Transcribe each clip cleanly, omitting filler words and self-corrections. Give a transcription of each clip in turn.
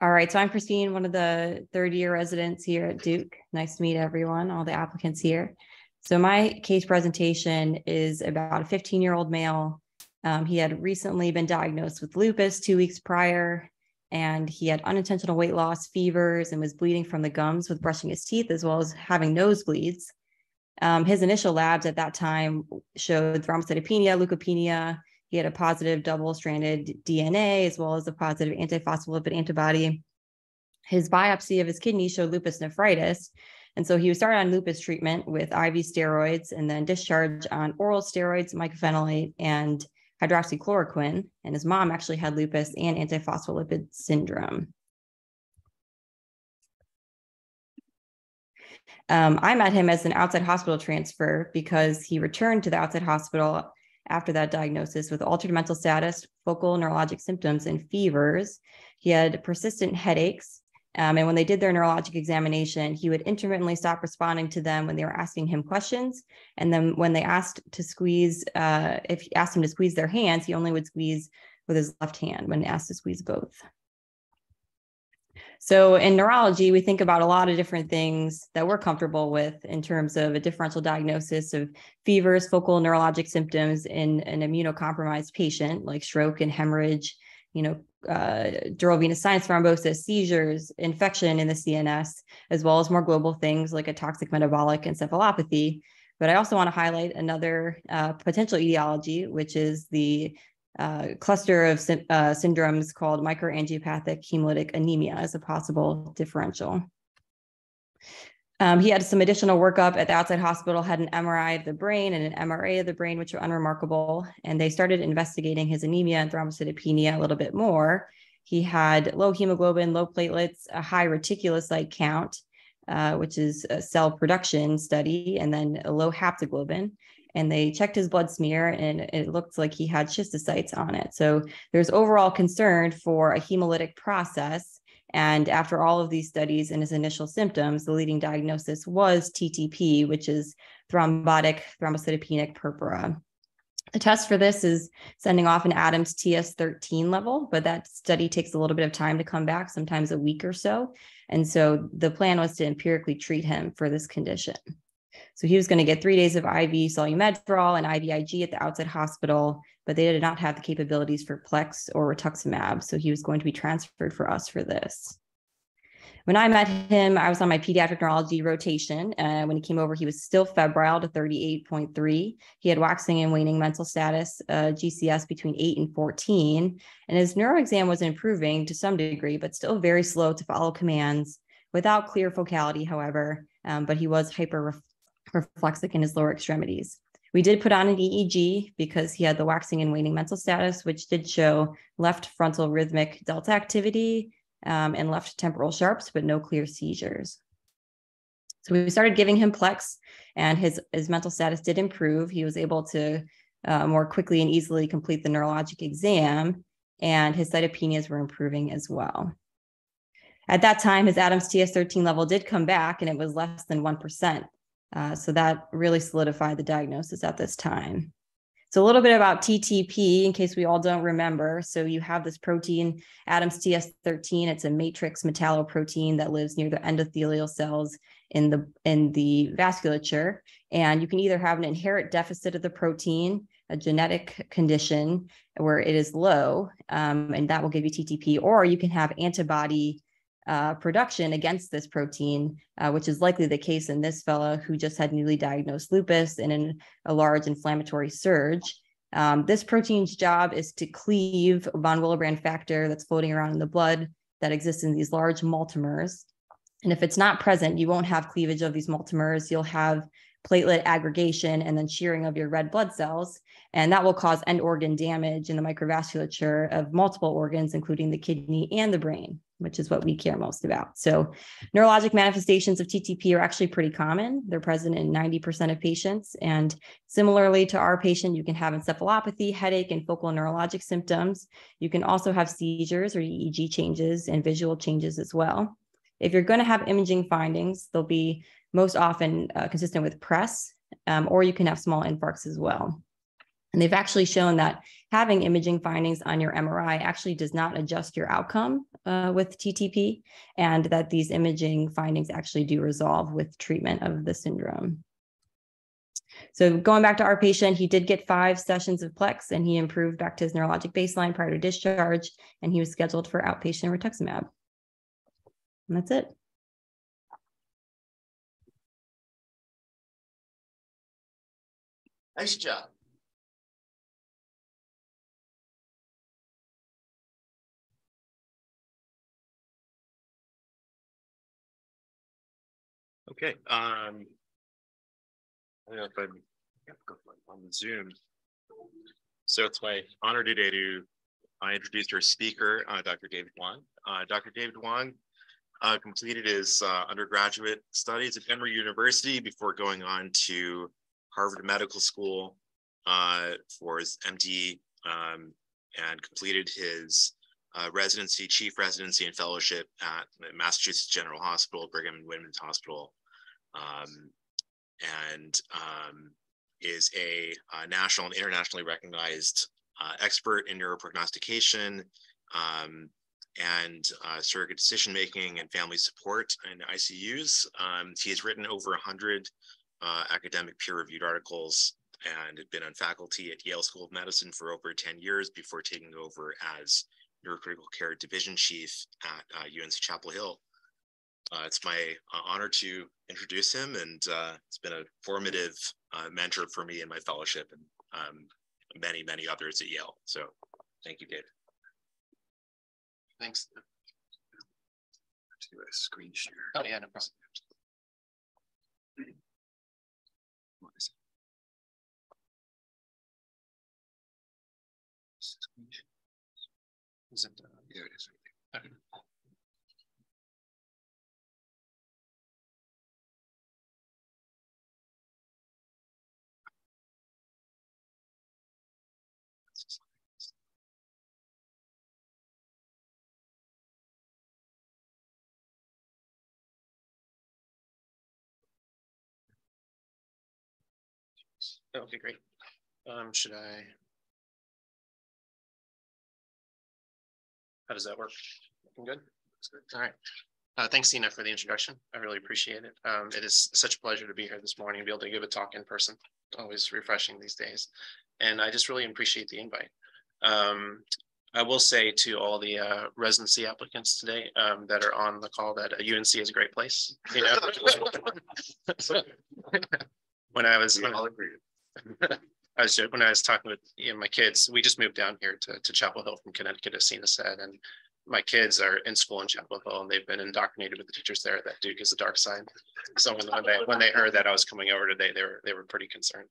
All right, so I'm Christine, one of the third-year residents here at Duke. Nice to meet everyone, all the applicants here. So my case presentation is about a 15-year-old male. He had recently been diagnosed with lupus 2 weeks prior, and he had unintentional weight loss, fevers, and was bleeding from the gums with brushing his teeth, as well as having nosebleeds. His initial labs at that time showed thrombocytopenia, leukopenia. He had a positive double-stranded DNA, as well as a positive antiphospholipid antibody. His biopsy of his kidney showed lupus nephritis. And so he was started on lupus treatment with IV steroids and then discharged on oral steroids, mycophenolate, and hydroxychloroquine. And his mom actually had lupus and antiphospholipid syndrome. I met him as an outside hospital transfer because he returned to the outside hospital after that diagnosis with altered mental status, focal neurologic symptoms, and fevers. He had persistent headaches. And when they did their neurologic examination, he would intermittently stop responding to them when they were asking him questions. And then when they asked to squeeze, if you asked him to squeeze their hands, he only would squeeze with his left hand when asked to squeeze both. So in neurology, we think about a lot of different things that we're comfortable with in terms of a differential diagnosis of fevers, focal neurologic symptoms in an immunocompromised patient like stroke and hemorrhage, dural venous sinus thrombosis, seizures, infection in the CNS, as well as more global things like a toxic metabolic encephalopathy. But I also want to highlight another potential etiology, which is the cluster of syndromes called microangiopathic hemolytic anemia as a possible differential. He had some additional workup at the outside hospital, had an MRI of the brain and an MRA of the brain, which were unremarkable. And they started investigating his anemia and thrombocytopenia a little bit more. He had low hemoglobin, low platelets, a high reticulocyte count, which is a cell production study, and then a low haptoglobin. And they checked his blood smear and it looked like he had schistocytes on it. So there's overall concern for a hemolytic process. And after all of these studies and his initial symptoms, the leading diagnosis was TTP, which is thrombotic thrombocytopenic purpura. The test for this is sending off an Adams TS13 level, but that study takes a little bit of time to come back, sometimes a week or so. And so the plan was to empirically treat him for this condition. So he was going to get 3 days of IV Solu-Medrol and IVIG at the outside hospital, but they did not have the capabilities for Plex or rituximab. So he was going to be transferred for us for this. When I met him, I was on my pediatric neurology rotation. When he came over, he was still febrile to 38.3. He had waxing and waning mental status, GCS between 8 and 14. And his neuro exam was improving to some degree, but still very slow to follow commands without clear focality, however, but he was hyperreflexic in his lower extremities. We did put on an EEG because he had the waxing and waning mental status, which did show left frontal rhythmic delta activity and left temporal sharps, but no clear seizures. So we started giving him Plex, and his mental status did improve. He was able to more quickly and easily complete the neurologic exam, and his cytopenias were improving as well. At that time, his Adams TS13 level did come back, and it was less than 1%. So that really solidified the diagnosis at this time. So a little bit about TTP in case we all don't remember. So you have this protein, Adams TS13. It's a matrix metalloprotein that lives near the endothelial cells in the vasculature. And you can either have an inherent deficit of the protein, a genetic condition where it is low, and that will give you TTP, or you can have antibody production against this protein, which is likely the case in this fellow who just had newly diagnosed lupus and in a large inflammatory surge. This protein's job is to cleave von Willebrand factor that's floating around in the blood that exists in these large multimers. And if it's not present, you won't have cleavage of these multimers. You'll have platelet aggregation and then shearing of your red blood cells. And that will cause end organ damage in the microvasculature of multiple organs, including the kidney and the brain, which is what we care most about. So neurologic manifestations of TTP are actually pretty common. They're present in 90% of patients. And similarly to our patient, you can have encephalopathy, headache, and focal neurologic symptoms. You can also have seizures or EEG changes and visual changes as well. If you're going to have imaging findings, they'll be most often consistent with PRESS, or you can have small infarcts as well. And they've actually shown that having imaging findings on your MRI actually does not adjust your outcome with TTP, and that these imaging findings actually do resolve with treatment of the syndrome. So going back to our patient, he did get 5 sessions of Plex, and he improved back to his neurologic baseline prior to discharge, and he was scheduled for outpatient rituximab. And that's it. Nice job. Okay. I don't know if I'm on Zoom. So it's my honor today to introduce our speaker, Dr. David Hwang. Dr. David Hwang completed his undergraduate studies at Emory University before going on to Harvard Medical School for his MD, and completed his residency, chief residency and fellowship at Massachusetts General Hospital, Brigham and Women's Hospital, and is a national and internationally recognized expert in neuroprognostication and surrogate decision-making and family support in ICUs. He has written over 100 academic peer-reviewed articles and had been on faculty at Yale School of Medicine for over 10 years before taking over as neurocritical care division chief at UNC Chapel Hill. It's my honor to introduce him, and it's been a formative mentor for me in my fellowship and many, many others at Yale. So thank you, Dave. Thanks. To a screen share. Oh, yeah, no problem. Is it, There it is right there. Okay. Okay, great. Should I? How does that work? Looking good? All right. Thanks, Tina, for the introduction. I really appreciate it. It is such a pleasure to be here this morning and be able to give a talk in person. Always refreshing these days. And I just really appreciate the invite. I will say to all the residency applicants today that are on the call that UNC is a great place. You know, when I was talking with my kids, we just moved down here to Chapel Hill from Connecticut, as Sina said, and my kids are in school in Chapel Hill, and they've been indoctrinated with the teachers there that Duke is the dark side. So when they heard that I was coming over today, they were pretty concerned.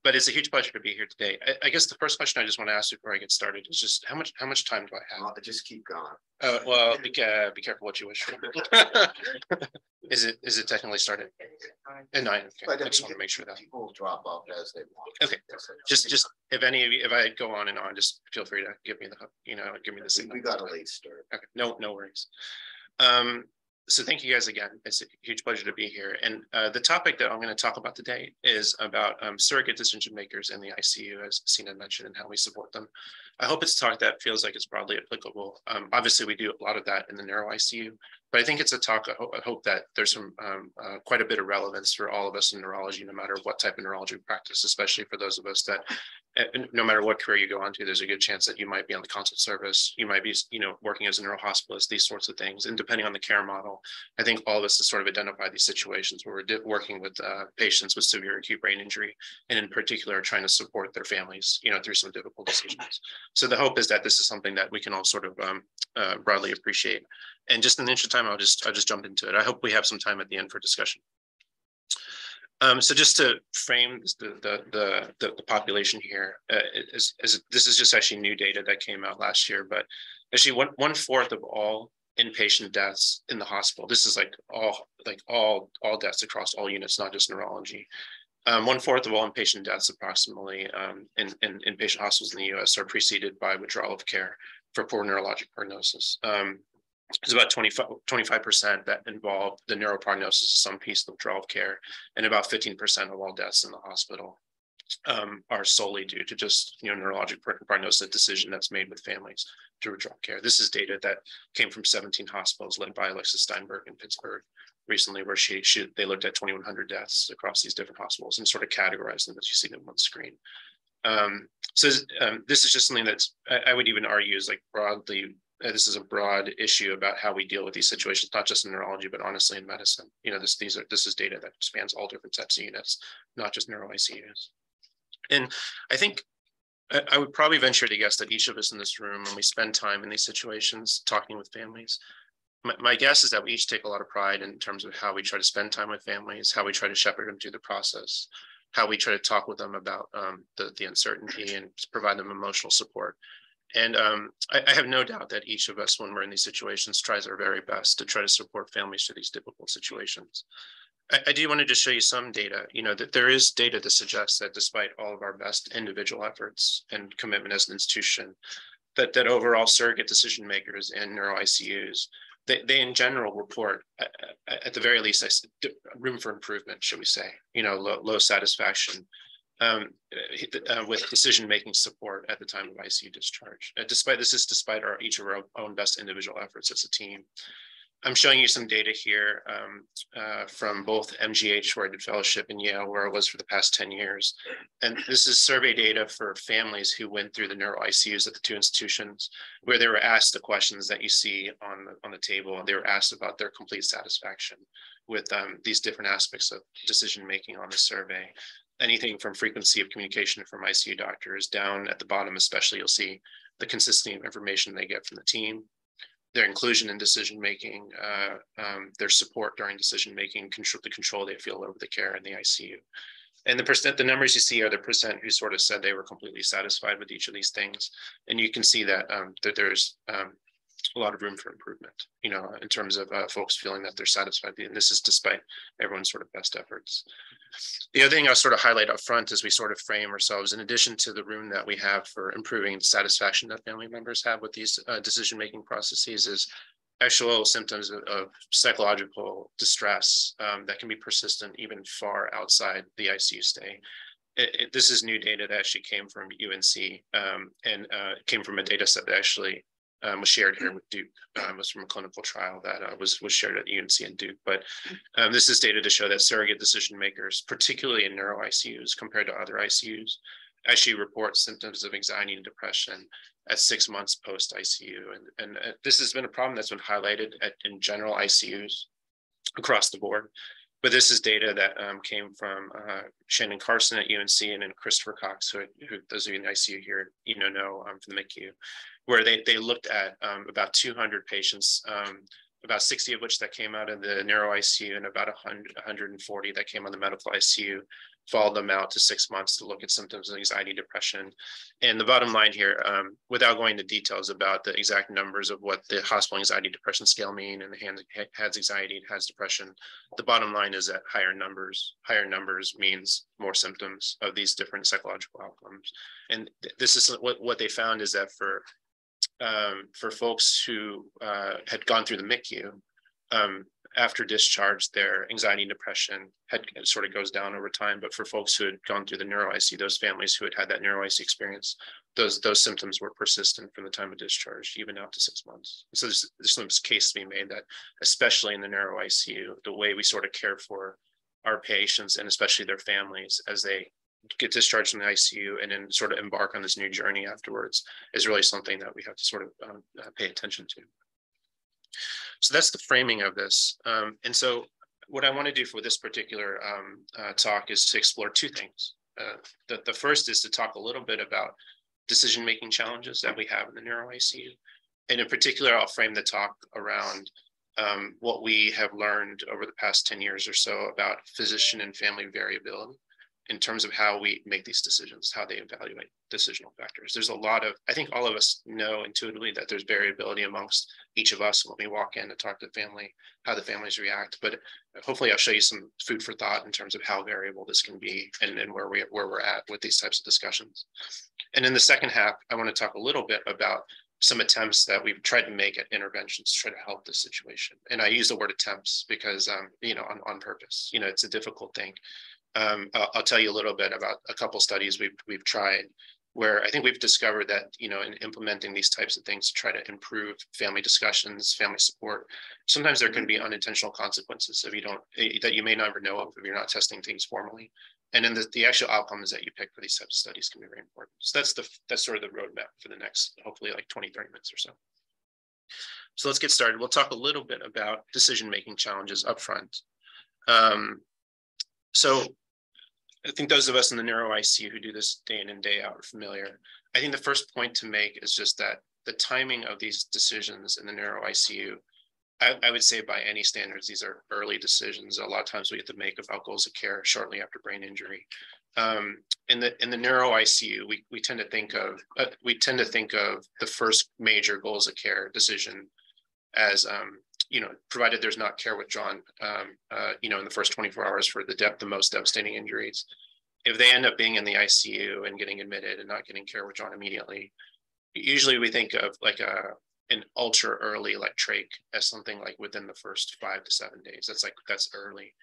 But it's a huge pleasure to be here today. I guess the first question I just want to ask before I get started is just how much time do I have? Just keep going. Well, be careful what you wish for. Is it technically started at 9? Okay. I just want to make sure that people drop off as they want. Okay. Just if I go on and on, just feel free to give me the signal. We got a late start. Okay. No worries. So thank you guys again. It's a huge pleasure to be here. And the topic that I'm going to talk about today is about surrogate decision makers in the ICU, as Sina mentioned, and how we support them. I hope it's a talk that feels like it's broadly applicable. Obviously, we do a lot of that in the neuro ICU, but I think it's a talk. I hope that there's some quite a bit of relevance for all of us in neurology, no matter what type of neurology we practice, especially for those of us that, no matter what career you go on to, there's a good chance that you might be on the consult service, you might be, working as a neurohospitalist, these sorts of things. And depending on the care model, I think all of us to sort of identify these situations where we're working with patients with severe acute brain injury, and in particular, trying to support their families, through some difficult decisions. So the hope is that this is something that we can all sort of broadly appreciate. And just in the interest of time, I'll just jump into it. I hope we have some time at the end for discussion. So just to frame the population here, this is just actually new data that came out last year, but actually 1/4 of all inpatient deaths in the hospital. This is all deaths across all units, not just neurology. 1/4 of all inpatient deaths, approximately, in inpatient hospitals in the U.S. are preceded by withdrawal of care for poor neurologic prognosis. There's about 25% that involve the neuroprognosis of some piece of withdrawal of care, and about 15% of all deaths in the hospital are solely due to just neurologic prognosis decision that's made with families to withdraw care. This is data that came from 17 hospitals led by Alexis Steinberg in Pittsburgh recently, where they looked at 2,100 deaths across these different hospitals and sort of categorized them as you see them on the screen. This is just something that's, I would even argue, is like broadly, this is a broad issue about how we deal with these situations, not just in neurology, but honestly in medicine. This is data that spans all different types of units, not just neuro ICUs. And I think I would probably venture to guess that each of us in this room, when we spend time in these situations talking with families, my guess is that we each take a lot of pride in terms of how we try to spend time with families, how we try to shepherd them through the process, how we try to talk with them about the uncertainty and provide them emotional support. And I have no doubt that each of us, when we're in these situations, tries our very best to try to support families through these difficult situations. I do want to just show you some data, that there is data to suggest that despite all of our best individual efforts and commitment as an institution, that overall surrogate decision makers in neuro ICUs, they in general report, at the very least, room for improvement, should we say, low satisfaction with decision-making support at the time of ICU discharge. Despite each of our own best individual efforts as a team. I'm showing you some data here from both MGH, where I did fellowship, in Yale, where I was for the past 10 years. And this is survey data for families who went through the neuro ICUs at the two institutions, where they were asked the questions that you see on the table, and they were asked about their complete satisfaction with these different aspects of decision-making on the survey. Anything from frequency of communication from ICU doctors down at the bottom, especially, you'll see the consistency of information they get from the team, their inclusion in decision-making, their support during decision-making, the control they feel over the care in the ICU. And the numbers you see are the percent who sort of said they were completely satisfied with each of these things. And you can see that, that there's a lot of room for improvement, in terms of folks feeling that they're satisfied. And this is despite everyone's sort of best efforts. The other thing I'll sort of highlight up front as we sort of frame ourselves, in addition to the room that we have for improving satisfaction that family members have with these decision-making processes, is actual symptoms of psychological distress that can be persistent even far outside the ICU stay. This is new data that actually came from UNC and came from a data set that actually was shared here with Duke. Was from a clinical trial that was shared at UNC and Duke. But this is data to show that surrogate decision makers, particularly in neuro ICUs compared to other ICUs, actually report symptoms of anxiety and depression at 6 months post ICU. And this has been a problem that's been highlighted in general ICUs across the board. But this is data that came from Shannon Carson at UNC and then Christopher Cox, who those of you in the ICU here know from the MICU, where they looked at about 200 patients, about 60 of which that came out of the neuro ICU and about 140 that came on the medical ICU, followed them out to 6 months to look at symptoms of anxiety, depression. And the bottom line here, without going into details about the exact numbers of what the hospital anxiety depression scale mean and the HADS anxiety and HADS depression, the bottom line is that higher numbers means more symptoms of these different psychological outcomes. And this is what they found, is that for folks who had gone through the MICU, after discharge, their anxiety and depression sort of goes down over time. But for folks who had gone through the neuro ICU, those families who had that neuro ICU experience, those symptoms were persistent from the time of discharge, even out to 6 months. So there's some case to be made that, especially in the neuro ICU, the way we sort of care for our patients and especially their families as they get discharged from the ICU and then sort of embark on this new journey afterwards, is really something that we have to sort of pay attention to. So that's the framing of this. And so what I want to do for this particular talk is to explore two things. The first is to talk a little bit about decision-making challenges that we have in the neuro ICU. And in particular, I'll frame the talk around what we have learned over the past 10 years or so about physician and family variability in terms of how we make these decisions, how they evaluate decisional factors. There's a lot of, I think all of us know intuitively that there's variability amongst each of us when we walk in to talk to the family, how the families react. But hopefully I'll show you some food for thought in terms of how variable this can be and where we're at with these types of discussions. And in the second half, I want to talk a little bit about some attempts that we've tried to make at interventions to try to help this situation. And I use the word attempts because, you know, on purpose. You know, it's a difficult thing. I'll tell you a little bit about a couple studies we've tried where I think we've discovered that, you know, in implementing these types of things to try to improve family discussions, family support, sometimes there can be unintentional consequences if you don't, that you may never know of if you're not testing things formally. And then the actual outcomes that you pick for these types of studies can be very important. So that's sort of the roadmap for the next, hopefully like 20, 30 minutes or so. So let's get started. We'll talk a little bit about decision-making challenges up front. So I think those of us in the neuro ICU who do this day in and day out are familiar. I think the first point to make is just that the timing of these decisions in the neuro ICU, I would say by any standards, these are early decisions. A lot of times we have to make about goals of care shortly after brain injury. In the neuro ICU, we tend to think of the first major goals of care decision as you know, provided there's not care withdrawn, you know, in the first 24 hours for the most devastating injuries. If they end up being in the ICU and getting admitted and not getting care withdrawn immediately, usually we think of like an ultra early like trach as something like within the first 5 to 7 days. That's early.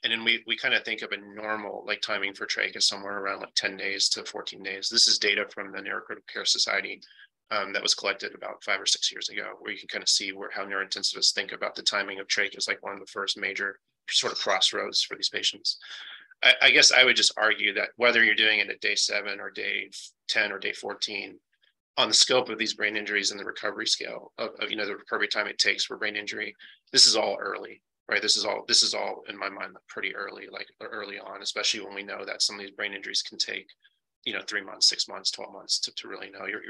And then we kind of think of a normal like timing for trach as somewhere around like 10 days to 14 days. This is data from the Neurocritical Care Society that was collected about 5 or 6 years ago, where you can kind of see how neurointensivists think about the timing of trach as like one of the first major sort of crossroads for these patients. I guess I would just argue that whether you're doing it at day 7 or day 10 or day 14, on the scope of these brain injuries and the recovery scale of you know, the recovery time it takes for brain injury, this is all early, right? This is all in my mind pretty early, like early on, especially when we know that some of these brain injuries can take, you know, 3 months, 6 months, 12 months to really know. Your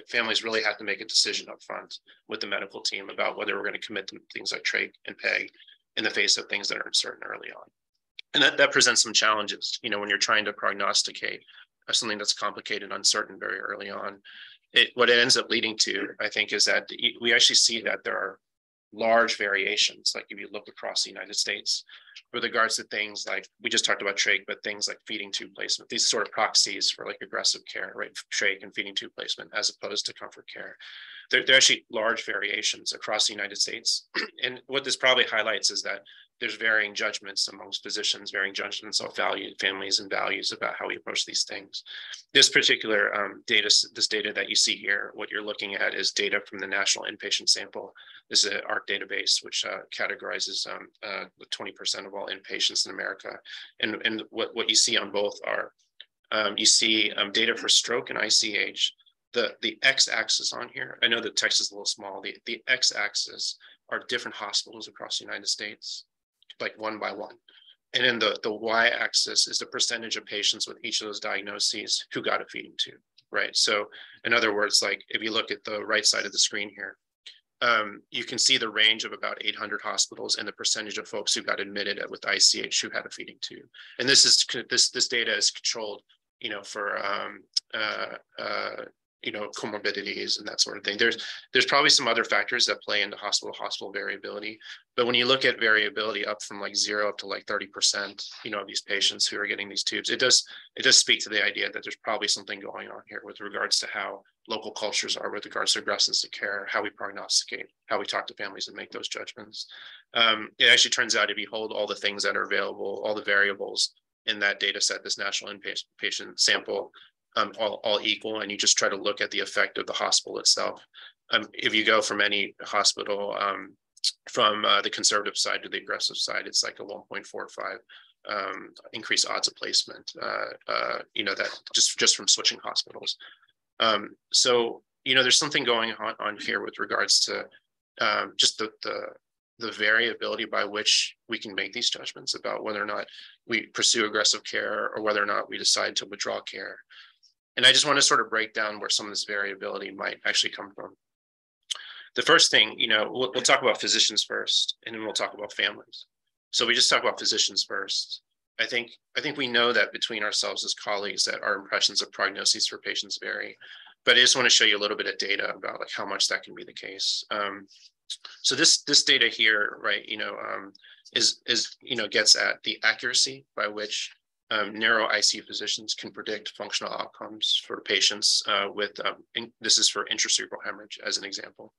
families really have to make a decision up front with the medical team about whether we're going to commit to things like trach and PEG in the face of things that are uncertain early on. And that presents some challenges, you know, when you're trying to prognosticate something that's complicated, uncertain very early on. What it ends up leading to, I think, is that we actually see that there are large variations, like if you look across the United States, with regards to things like, we just talked about trach, but things like feeding tube placement, these sort of proxies for like aggressive care, right? Trach and feeding tube placement, as opposed to comfort care. There are actually large variations across the United States. And what this probably highlights is that there's varying judgments amongst physicians, varying judgments of value, families and values about how we approach these things. This particular this data that you see here, what you're looking at is data from the National Inpatient Sample. This is an ARC database, which categorizes 20% of all inpatients in America. And what you see on both are, you see data for stroke and ICH. The x-axis on here, I know the text is a little small, the x-axis are different hospitals across the United States, like one by one. And then the y-axis is the percentage of patients with each of those diagnoses who got a feeding tube, right? So in other words, like if you look at the right side of the screen here, you can see the range of about 800 hospitals and the percentage of folks who got admitted with ICH who had a feeding tube. And this data is controlled, you know, for you know, comorbidities and that sort of thing. There's probably some other factors that play into hospital variability, but when you look at variability up from like 0 up to like 30%, you know, of these patients who are getting these tubes, it does speak to the idea that there's probably something going on here with regards to how local cultures are with regards to aggressiveness of care, how we prognosticate, how we talk to families and make those judgments. It actually turns out if you hold all the things that are available, all the variables in that data set, this national inpatient sample, all equal, and you just try to look at the effect of the hospital itself. If you go from any hospital, from the conservative side to the aggressive side, it's like a 1.45 increased odds of placement, you know, that just from switching hospitals. So, you know, there's something going on here with regards to just the variability by which we can make these judgments about whether or not we pursue aggressive care or whether or not we decide to withdraw care. And I just want to sort of break down where some of this variability might actually come from. The first thing, you know, we'll talk about physicians first, and then we'll talk about families. So we just talk about physicians first. I think we know that between ourselves as colleagues that our impressions of prognoses for patients vary, but I just want to show you a little bit of data about like how much that can be the case. So this data here, right, you know, is you know, gets at the accuracy by which neuro ICU physicians can predict functional outcomes for patients this is for intracerebral hemorrhage as an example.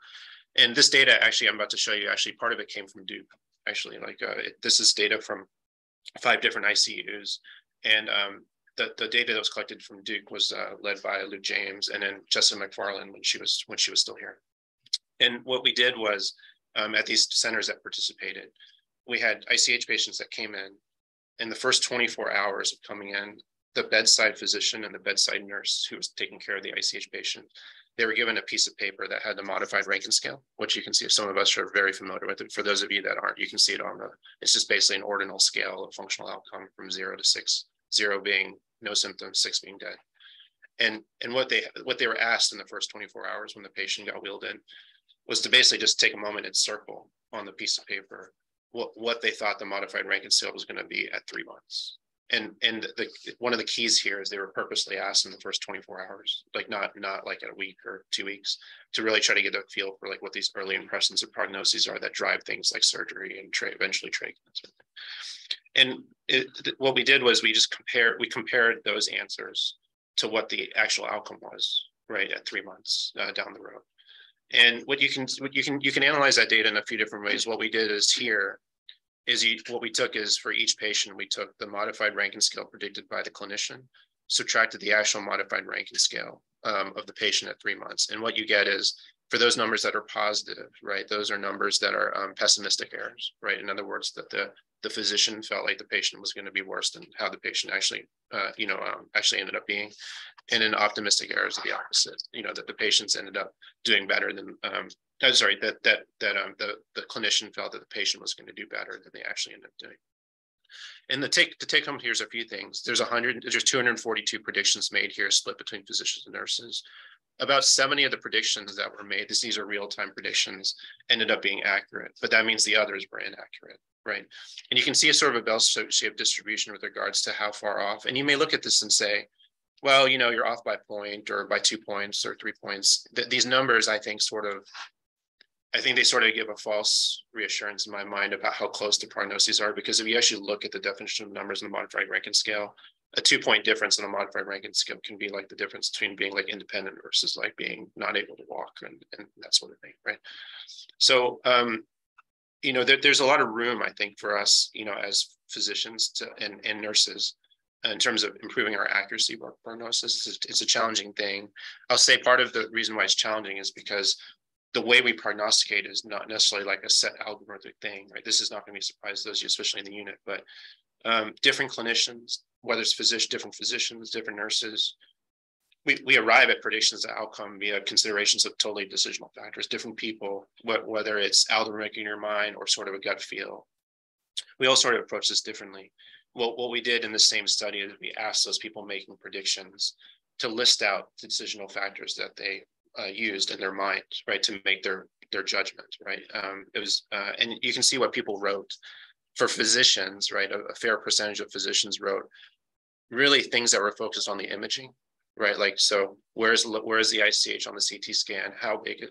And this data, actually, I'm about to show you, actually, part of it came from Duke, actually. This is data from 5 different ICUs. And the data that was collected from Duke was led by Luke James and then Jessica McFarland when she was still here. And what we did was, at these centers that participated, we had ICH patients that came in the first 24 hours of coming in, the bedside physician and the bedside nurse who was taking care of the ICH patient, they were given a piece of paper that had the modified Rankin scale, which you can see, if some of us are very familiar with it. For those of you that aren't, you can see it it's just basically an ordinal scale of functional outcome from 0 to 6, 0 being no symptoms, 6 being dead. And what they were asked in the first 24 hours when the patient got wheeled in was to basically just take a moment and circle on the piece of paper what they thought the modified Rankin scale was going to be at 3 months. And one of the keys here is they were purposely asked in the first 24 hours, like not like at a week or 2 weeks, to really try to get a feel for like what these early impressions of prognoses are that drive things like surgery and eventually trach. And what we did was we compared those answers to what the actual outcome was, right, at 3 months down the road. And you can analyze that data in a few different ways. What we did is what we took is for each patient, we took the modified Rankin scale predicted by the clinician, subtracted the actual modified Rankin scale of the patient at 3 months. And what you get is, for those numbers that are positive, right, those are numbers that are pessimistic errors, right? In other words, that the physician felt like the patient was going to be worse than how the patient actually ended up being. And in optimistic errors of the opposite, that the patients ended up doing better than, that the clinician felt that the patient was going to do better than they actually ended up doing. And the take home here's a few things. There's 242 predictions made here, split between physicians and nurses. About 70 of the predictions that were made, these are real-time predictions, ended up being accurate, but that means the others were inaccurate, right? And you can see a sort of a bell-shaped distribution with regards to how far off. And you may look at this and say, well, you're off by a point or by 2 points or 3 points. These numbers, I think they sort of give a false reassurance in my mind about how close the prognoses are, because if you actually look at the definition of numbers in the modified Rankin scale, a 2-point difference in a modified Rankin scale can be like the difference between being like independent versus like being not able to walk and that sort of thing, right? So, there's a lot of room, I think, for us, as physicians and nurses, in terms of improving our accuracy of our prognosis. It's a challenging thing. I'll say part of the reason why it's challenging is because the way we prognosticate is not necessarily like a set algorithmic thing, right? This is not going to be a surprise to those of you, especially in the unit, but different clinicians, whether it's different physicians, different nurses, we arrive at predictions of outcome via considerations of totally decisional factors, different people, whether it's algorithmic in your mind or sort of a gut feel. We all sort of approach this differently. What we did in the same study is we asked those people making predictions to list out the decisional factors that they used in their mind, right, to make their judgment, right? And you can see what people wrote. For physicians, right, a fair percentage of physicians wrote really things that were focused on the imaging, right? Like, so where's the ICH on the CT scan? How big,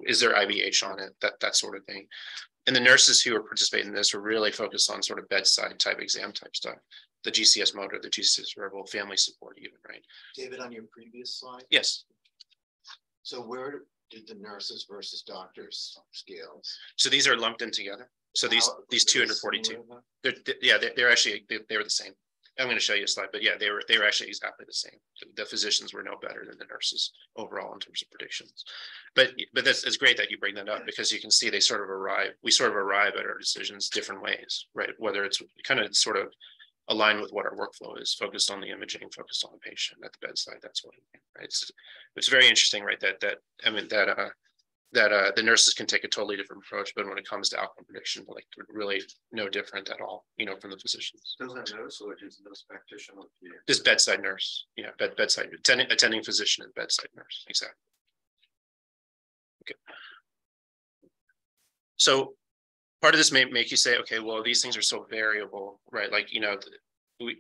is there IVH on it? That sort of thing. And the nurses who were participating in this were really focused on sort of bedside type exam type stuff, the GCS motor, the GCS verbal, family support even, right? David, on your previous slide? Yes. So where did the nurses versus doctors scales? So these are lumped in together. So these 242, they're actually, they were the same. I'm going to show you a slide, but yeah, they were actually exactly the same. The physicians were no better than the nurses overall in terms of predictions. But it's great that you bring that up, because you can see we sort of arrive at our decisions different ways, right? Whether it's kind of sort of aligned with what our workflow is, focused on the imaging, focused on the patient at the bedside, that sort of thing, right? It's very interesting, right? That the nurses can take a totally different approach, but when it comes to outcome prediction, like really no different at all, from the physicians. Does that nurse or is nurse practitioner? This bedside nurse, bedside attending physician and bedside nurse, exactly. Okay. So part of this may make you say, okay, well, these things are so variable, right? Like,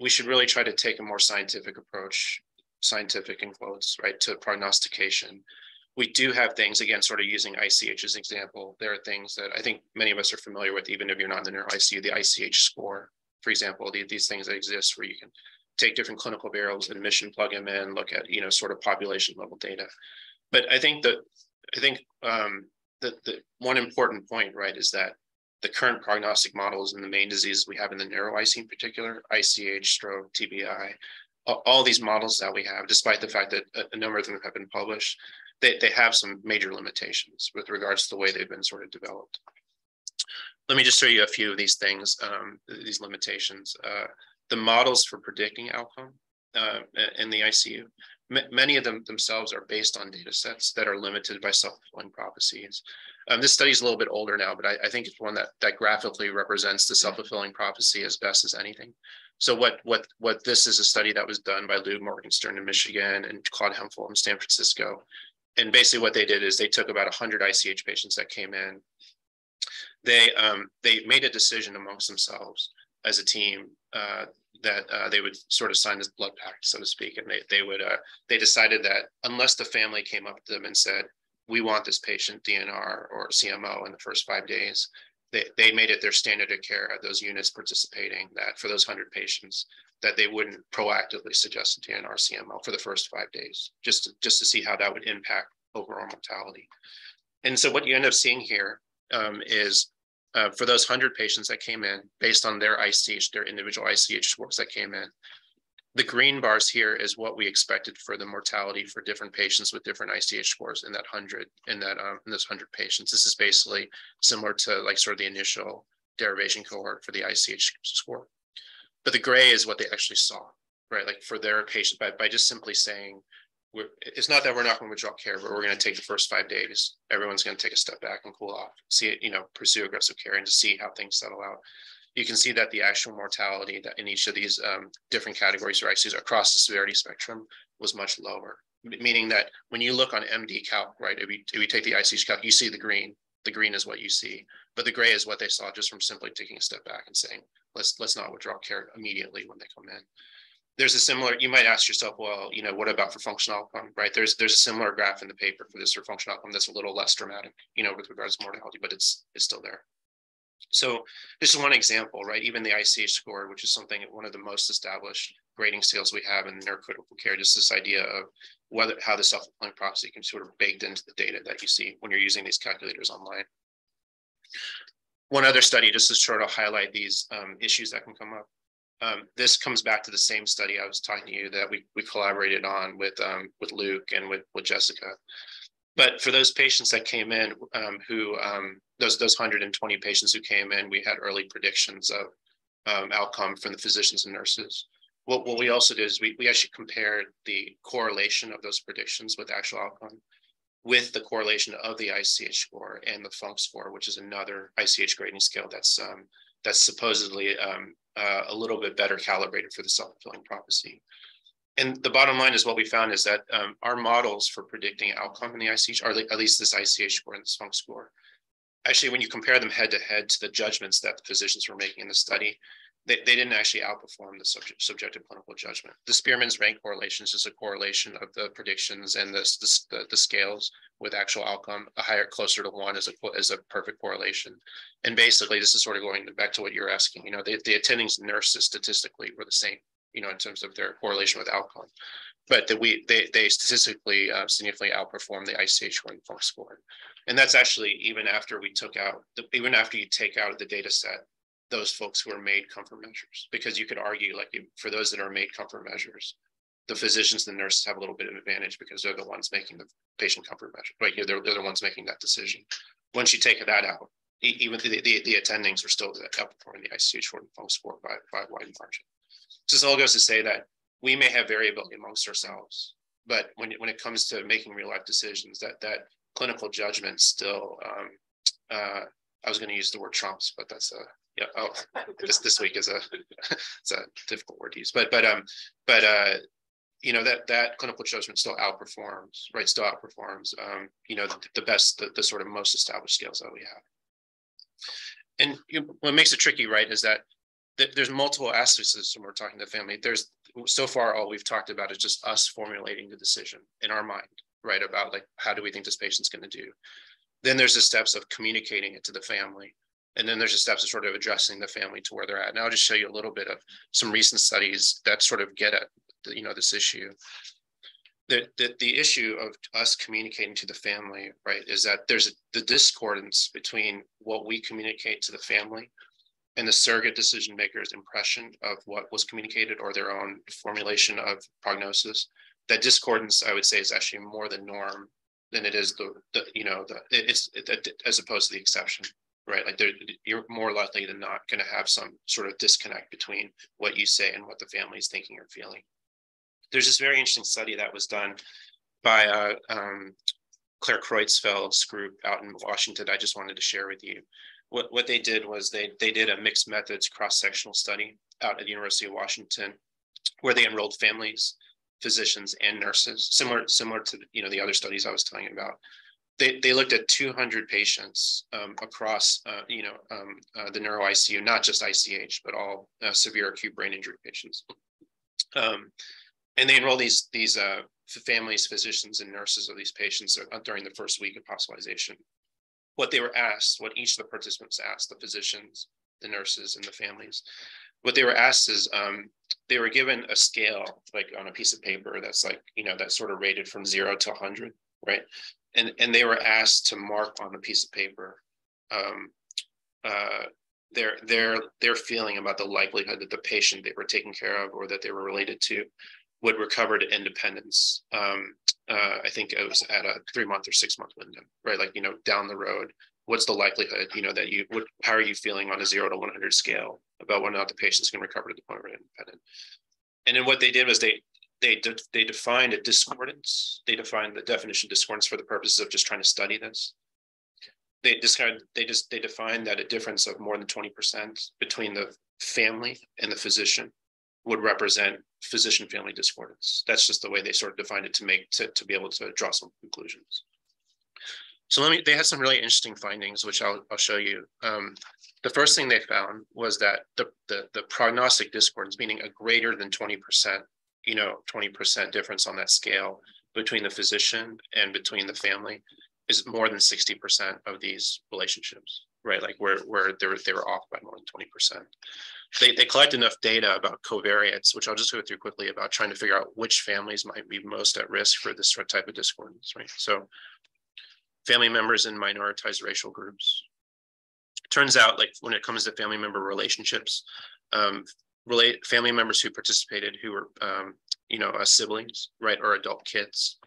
we should really try to take a more scientific approach, scientific in quotes, right, to prognostication. We do have things, again, sort of using ICH as an example. There are things that I think many of us are familiar with, even if you're not in the neuro ICU, the ICH score, for example, these things that exist where you can take different clinical variables, admission, plug them in, look at, sort of population level data. But I think the one important point, right, is that the current prognostic models and the main diseases we have in the neuro-IC in particular, ICH, stroke, TBI, all these models that we have, despite the fact that a number of them have been published, they have some major limitations with regards to the way they've been sort of developed. Let me just show you a few of these things, these limitations. The models for predicting outcome in the ICU, many of them themselves are based on data sets that are limited by self-fulfilling prophecies. This study is a little bit older now, but I think it's one that graphically represents the self-fulfilling prophecy as best as anything. So what this is a study that was done by Lou Morgenstern in Michigan and Claude Hemphill in San Francisco. And basically what they did is they took about 100 ICH patients that came in. They made a decision amongst themselves as a team that they would sort of sign this blood pact, so to speak. And they decided that unless the family came up to them and said, we want this patient DNR or CMO in the first 5 days, they made it their standard of care at those units participating that for those 100 patients, that they wouldn't proactively suggest a DNR CMO for the first 5 days, just to see how that would impact overall mortality. And so what you end up seeing here is for those 100 patients that came in, based on their ICH, their individual ICH scores that came in, the green bars here is what we expected for the mortality for different patients with different ICH scores in that 100, in those 100 patients. This is basically similar to like sort of the initial derivation cohort for the ICH score. But the gray is what they actually saw, right? Like for their patient, by just simply saying, it's not that we're not going to withdraw care, but we're going to take the first 5 days. Everyone's going to take a step back and cool off, see it, pursue aggressive care and to see how things settle out. You can see that the actual mortality that in each of these different categories or ICUs across the severity spectrum was much lower. Meaning that when you look on MD calc, right, if you take the ICH calc, you see the green. The green is what you see, but the gray is what they saw just from simply taking a step back and saying, let's not withdraw care immediately when they come in. There's a similar, you might ask yourself, well, what about for functional outcome, right? There's a similar graph in the paper for this for functional outcome that's a little less dramatic, with regards to mortality, but it's still there. So this is one example, right? Even the ICH score, which is one of the most established grading scales we have in neurocritical care, just this idea of how the self-fulfilling prophecy can sort of baked into the data that you see when you're using these calculators online. One other study, just to sort of highlight these issues that can come up. This comes back to the same study I was talking to you that we collaborated on with Luke and with Jessica. But for those patients that came in, those 120 patients who came in, we had early predictions of outcome from the physicians and nurses. What we also did is we actually compared the correlation of those predictions with actual outcome with the correlation of the ICH score and the FUNC score, which is another ICH grading scale that's supposedly a little bit better calibrated for the self-fulfilling prophecy. And the bottom line is what we found is that our models for predicting outcome in the ICH, or at least this ICH score and this FUNC score, actually, when you compare them head to head to the judgments that the physicians were making in the study, they didn't actually outperform the subjective clinical judgment. The Spearman's rank correlation is just a correlation of the predictions and the scales with actual outcome. A higher, closer to 1 is a perfect correlation. And basically, this is sort of going back to what you're asking. The attending nurses statistically were the same, in terms of their correlation with outcome, but they statistically significantly outperformed the ICH score and FUNC score. And that's actually even after you take out of the data set those folks who are made comfort measures, because you could argue, like, for those that are made comfort measures, the physicians and the nurses have a little bit of advantage because they're the ones making the patient comfort measure, right? They're the ones making that decision. Once you take that out, even the attendings are still outperforming the ICH score and FUNC score by a wide margin. So this all goes to say that we may have variability amongst ourselves, but when it comes to making real life decisions, that clinical judgment still, I was going to use the word trumps, but that's this week is it's a difficult word to use, but that clinical judgment still outperforms, right? Still outperforms, the best, the sort of most established scales that we have. And what makes it tricky, right, is that there's multiple aspects when we're talking to the family. So far, all we've talked about is just us formulating the decision in our mind, right? About like, how do we think this patient's going to do? Then there's the steps of communicating it to the family. And then there's the steps of sort of addressing the family to where they're at. And I'll just show you a little bit of some recent studies that sort of get at, this issue. The issue of us communicating to the family, right, is that there's the discordance between what we communicate to the family and the surrogate decision maker's impression of what was communicated or their own formulation of prognosis. That discordance, I would say, is actually more the norm than it is as opposed to the exception, right? Like you're more likely than not going to have some sort of disconnect between what you say and what the family is thinking or feeling. There's this very interesting study that was done by Claire Kreutzfeld's group out in Washington. I just wanted to share with you. What they did was they did a mixed methods cross-sectional study out at the University of Washington, where they enrolled families, physicians, and nurses, similar to the other studies I was telling you about. They looked at 200 patients across the neuro ICU, not just ICH, but all severe acute brain injury patients. And they enroll these families, physicians, and nurses of these patients during the first week of hospitalization. What they were asked, what each of the participants asked, the physicians, the nurses, and the families, what they were asked is they were given a scale, like on a piece of paper that's like, that's sort of rated from 0 to 100, right? And they were asked to mark on a piece of paper their feeling about the likelihood that the patient they were taking care of or that they were related to would recover to independence. I think it was at a 3-month or 6-month window, right? Like, down the road, what's the likelihood, that you would, how are you feeling on a 0 to 100 scale about whether or not the patient's going to recover to the point where they're independent? And then what they did was they defined a discordance. They defined the definition of discordance for the purposes of just trying to study this. They defined that a difference of more than 20% between the family and the physician would represent physician-family discordance. That's just the way they sort of defined it to be able to draw some conclusions. So they had some really interesting findings, which I'll show you. The first thing they found was that the prognostic discordance, meaning a greater than 20%, 20% difference on that scale between the physician and between the family, is more than 60% of these relationships, right? Like where they were off by more than 20%. They collect enough data about covariates, which I'll just go through quickly, about trying to figure out which families might be most at risk for this type of discordance, right? So family members in minoritized racial groups. Turns out, like when it comes to family member relationships, family members who participated who were, siblings, right, or adult kids,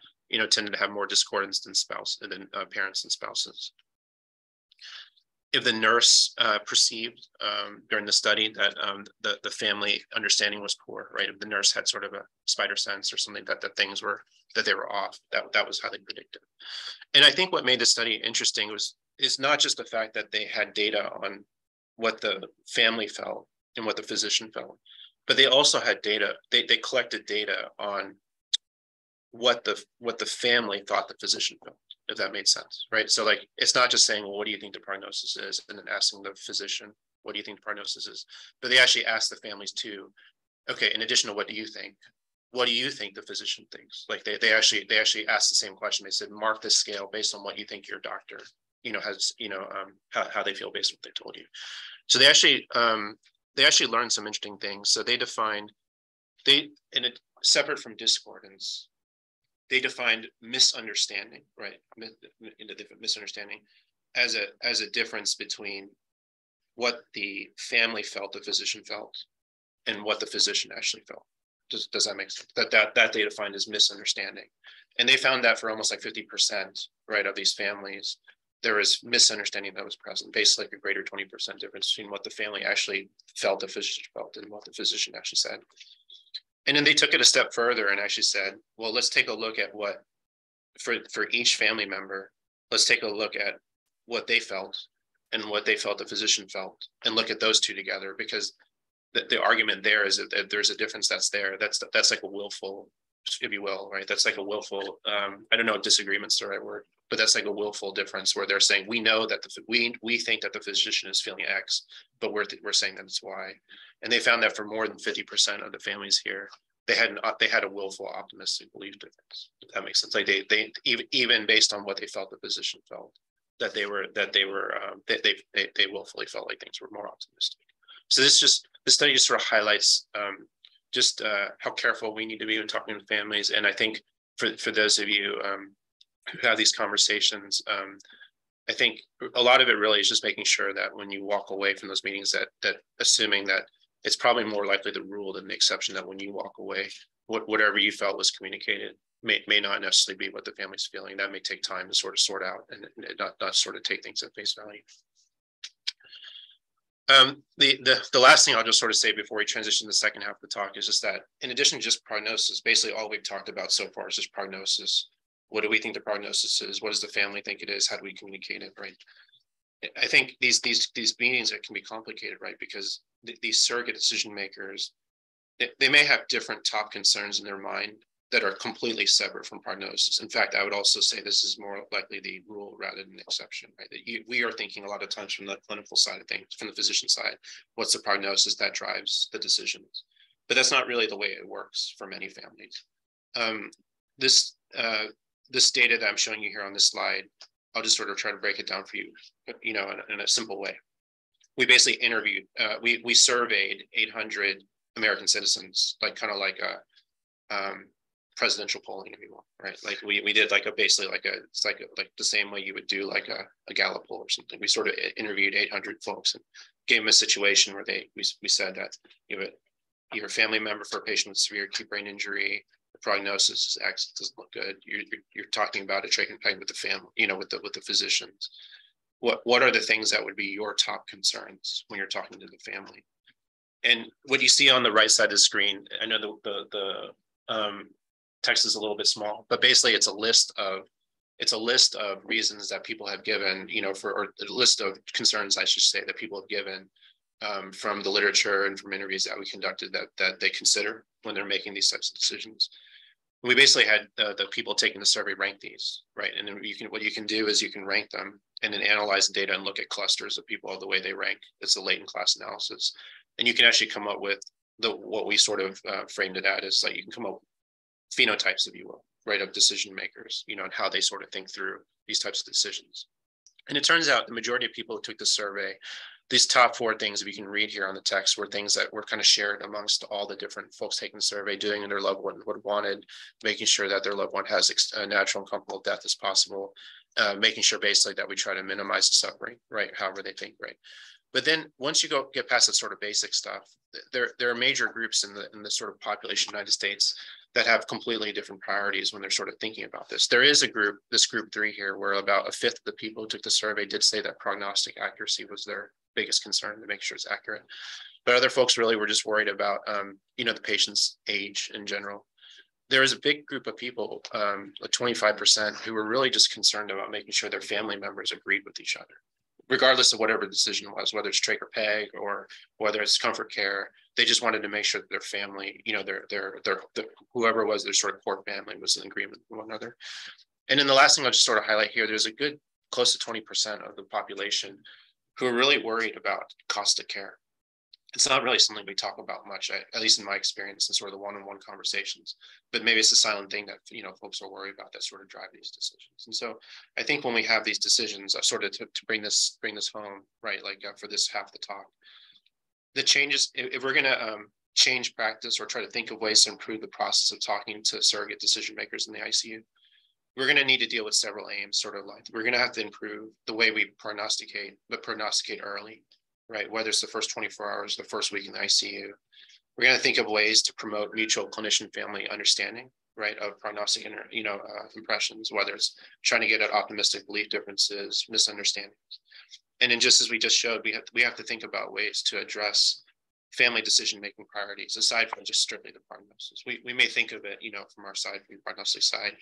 tended to have more discordance than parents and spouses. If the nurse perceived during the study that the family understanding was poor, right? If the nurse had sort of a spider sense or something that they were off, that was highly predictive. And I think what made the study interesting is not just the fact that they had data on what the family felt and what the physician felt, but they also had data. They collected data on what the family thought the physician felt, if that made sense, right? So like, it's not just saying, well, what do you think the prognosis is? And then asking the physician, what do you think the prognosis is? But they actually asked the families too, okay, in addition to what do you think the physician thinks? Like they actually asked the same question. They said, mark this scale based on what you think your doctor, has, how they feel based on what they told you. So they actually learned some interesting things. So they defined, separate from discordance, they defined misunderstanding, right? Misunderstanding as a difference between what the family felt, the physician felt, and what the physician actually felt. Does that make sense? That they defined as misunderstanding. And they found that for almost like 50%, right, of these families, there was misunderstanding that was present, basically like a greater 20% difference between what the family actually felt, the physician felt, and what the physician actually said. And then they took it a step further and actually said, well, let's take a look at what, for each family member, let's take a look at what they felt and what they felt the physician felt, and look at those two together, because the argument there is that there's a difference that's there. That's like a willful, if you will, right? That's like a willful, I don't know if disagreement's the right word, but that's like a willful difference where they're saying, we know that we think that the physician is feeling X, but we're saying that it's Y. And they found that for more than 50% of the families here, they had a willful optimistic belief difference, if that makes sense. Like they even based on what they felt the physician felt, they willfully felt like things were more optimistic. So this study just sort of highlights how careful we need to be when talking to families. And I think for those of you who have these conversations, I think a lot of it really is just making sure that when you walk away from those meetings, that assuming that it's probably more likely the rule than the exception, that when you walk away, whatever you felt was communicated may not necessarily be what the family's feeling. That may take time to sort of sort out and not sort of take things at face value. The last thing I'll just sort of say before we transition to the second half of the talk is just that in addition to just prognosis, basically all we've talked about so far is just prognosis. What do we think the prognosis is? What does the family think it is? How do we communicate it, right? I think these meetings can be complicated, right? Because these surrogate decision makers, they may have different top concerns in their mind that are completely separate from prognosis. In fact, I would also say this is more likely the rule rather than the exception, right? That we are thinking a lot of times from the clinical side of things, from the physician side, what's the prognosis that drives the decisions? But that's not really the way it works for many families. This data that I'm showing you here on this slide, I'll just sort of try to break it down for you, in a simple way. We basically interviewed, we surveyed 800 American citizens, like presidential polling, if you will, right? Like we did it's like the same way you would do like a Gallup poll or something. We sort of interviewed 800 folks and gave them a situation where we said that you're a family member for a patient with severe acute brain injury. The prognosis is X, it doesn't look good. You're talking about a trach and peg with the family, with the physicians. What are the things that would be your top concerns when you're talking to the family? And what you see on the right side of the screen, I know the text is a little bit small, but basically it's a list of reasons that people have given, or a list of concerns, I should say, that people have given from the literature and from interviews that we conducted that they consider when they're making these types of decisions. We basically had the people taking the survey rank these, right? And then what you can do is you can rank them and then analyze the data and look at clusters of people, the way they rank. It's a latent class analysis. And you can actually come up with what we sort of framed it at is like you can come up with phenotypes, if you will, right, of decision makers, and how they sort of think through these types of decisions. And it turns out the majority of people who took the survey, these top 4 things, if you can read here on the text, were things that were kind of shared amongst all the different folks taking the survey, doing their loved one what wanted, making sure that their loved one has a natural and comfortable death as possible, making sure basically that we try to minimize the suffering, right, however they think, right. But then once you get past that sort of basic stuff, there are major groups in the sort of population of the United States that have completely different priorities when they're sort of thinking about this. There is a group, this group 3 here, where about 1/5 of the people who took the survey did say that prognostic accuracy was their biggest concern, to make sure it's accurate. But other folks really were just worried about, the patient's age in general. There is a big group of people, like 25%, who were really just concerned about making sure their family members agreed with each other, regardless of whatever the decision was, whether it's trach or peg or whether it's comfort care. They just wanted to make sure that their family, their whoever it was, their sort of core family was in agreement with one another. And then the last thing I'll just sort of highlight here, there's a good close to 20% of the population who are really worried about cost of care. It's not really something we talk about much, at least in my experience in sort of the one-on-one conversations, but maybe it's a silent thing that, folks are worried about that sort of drive these decisions. And so I think when we have these decisions, sort of to bring this home, right, like for this half the talk, the changes, if we're going to change practice or try to think of ways to improve the process of talking to surrogate decision makers in the ICU, we're going to need to deal with several aims, sort of like we're going to have to improve the way we prognosticate, but prognosticate early, right? Whether it's the first 24 hours, the first week in the ICU. We're going to think of ways to promote mutual clinician-family understanding, right, of prognostic impressions, whether it's trying to get at optimistic belief differences, misunderstandings. And then just as we just showed, we have to think about ways to address family decision-making priorities, aside from just strictly the prognosis. We may think of it, from our side, from the prognostic side,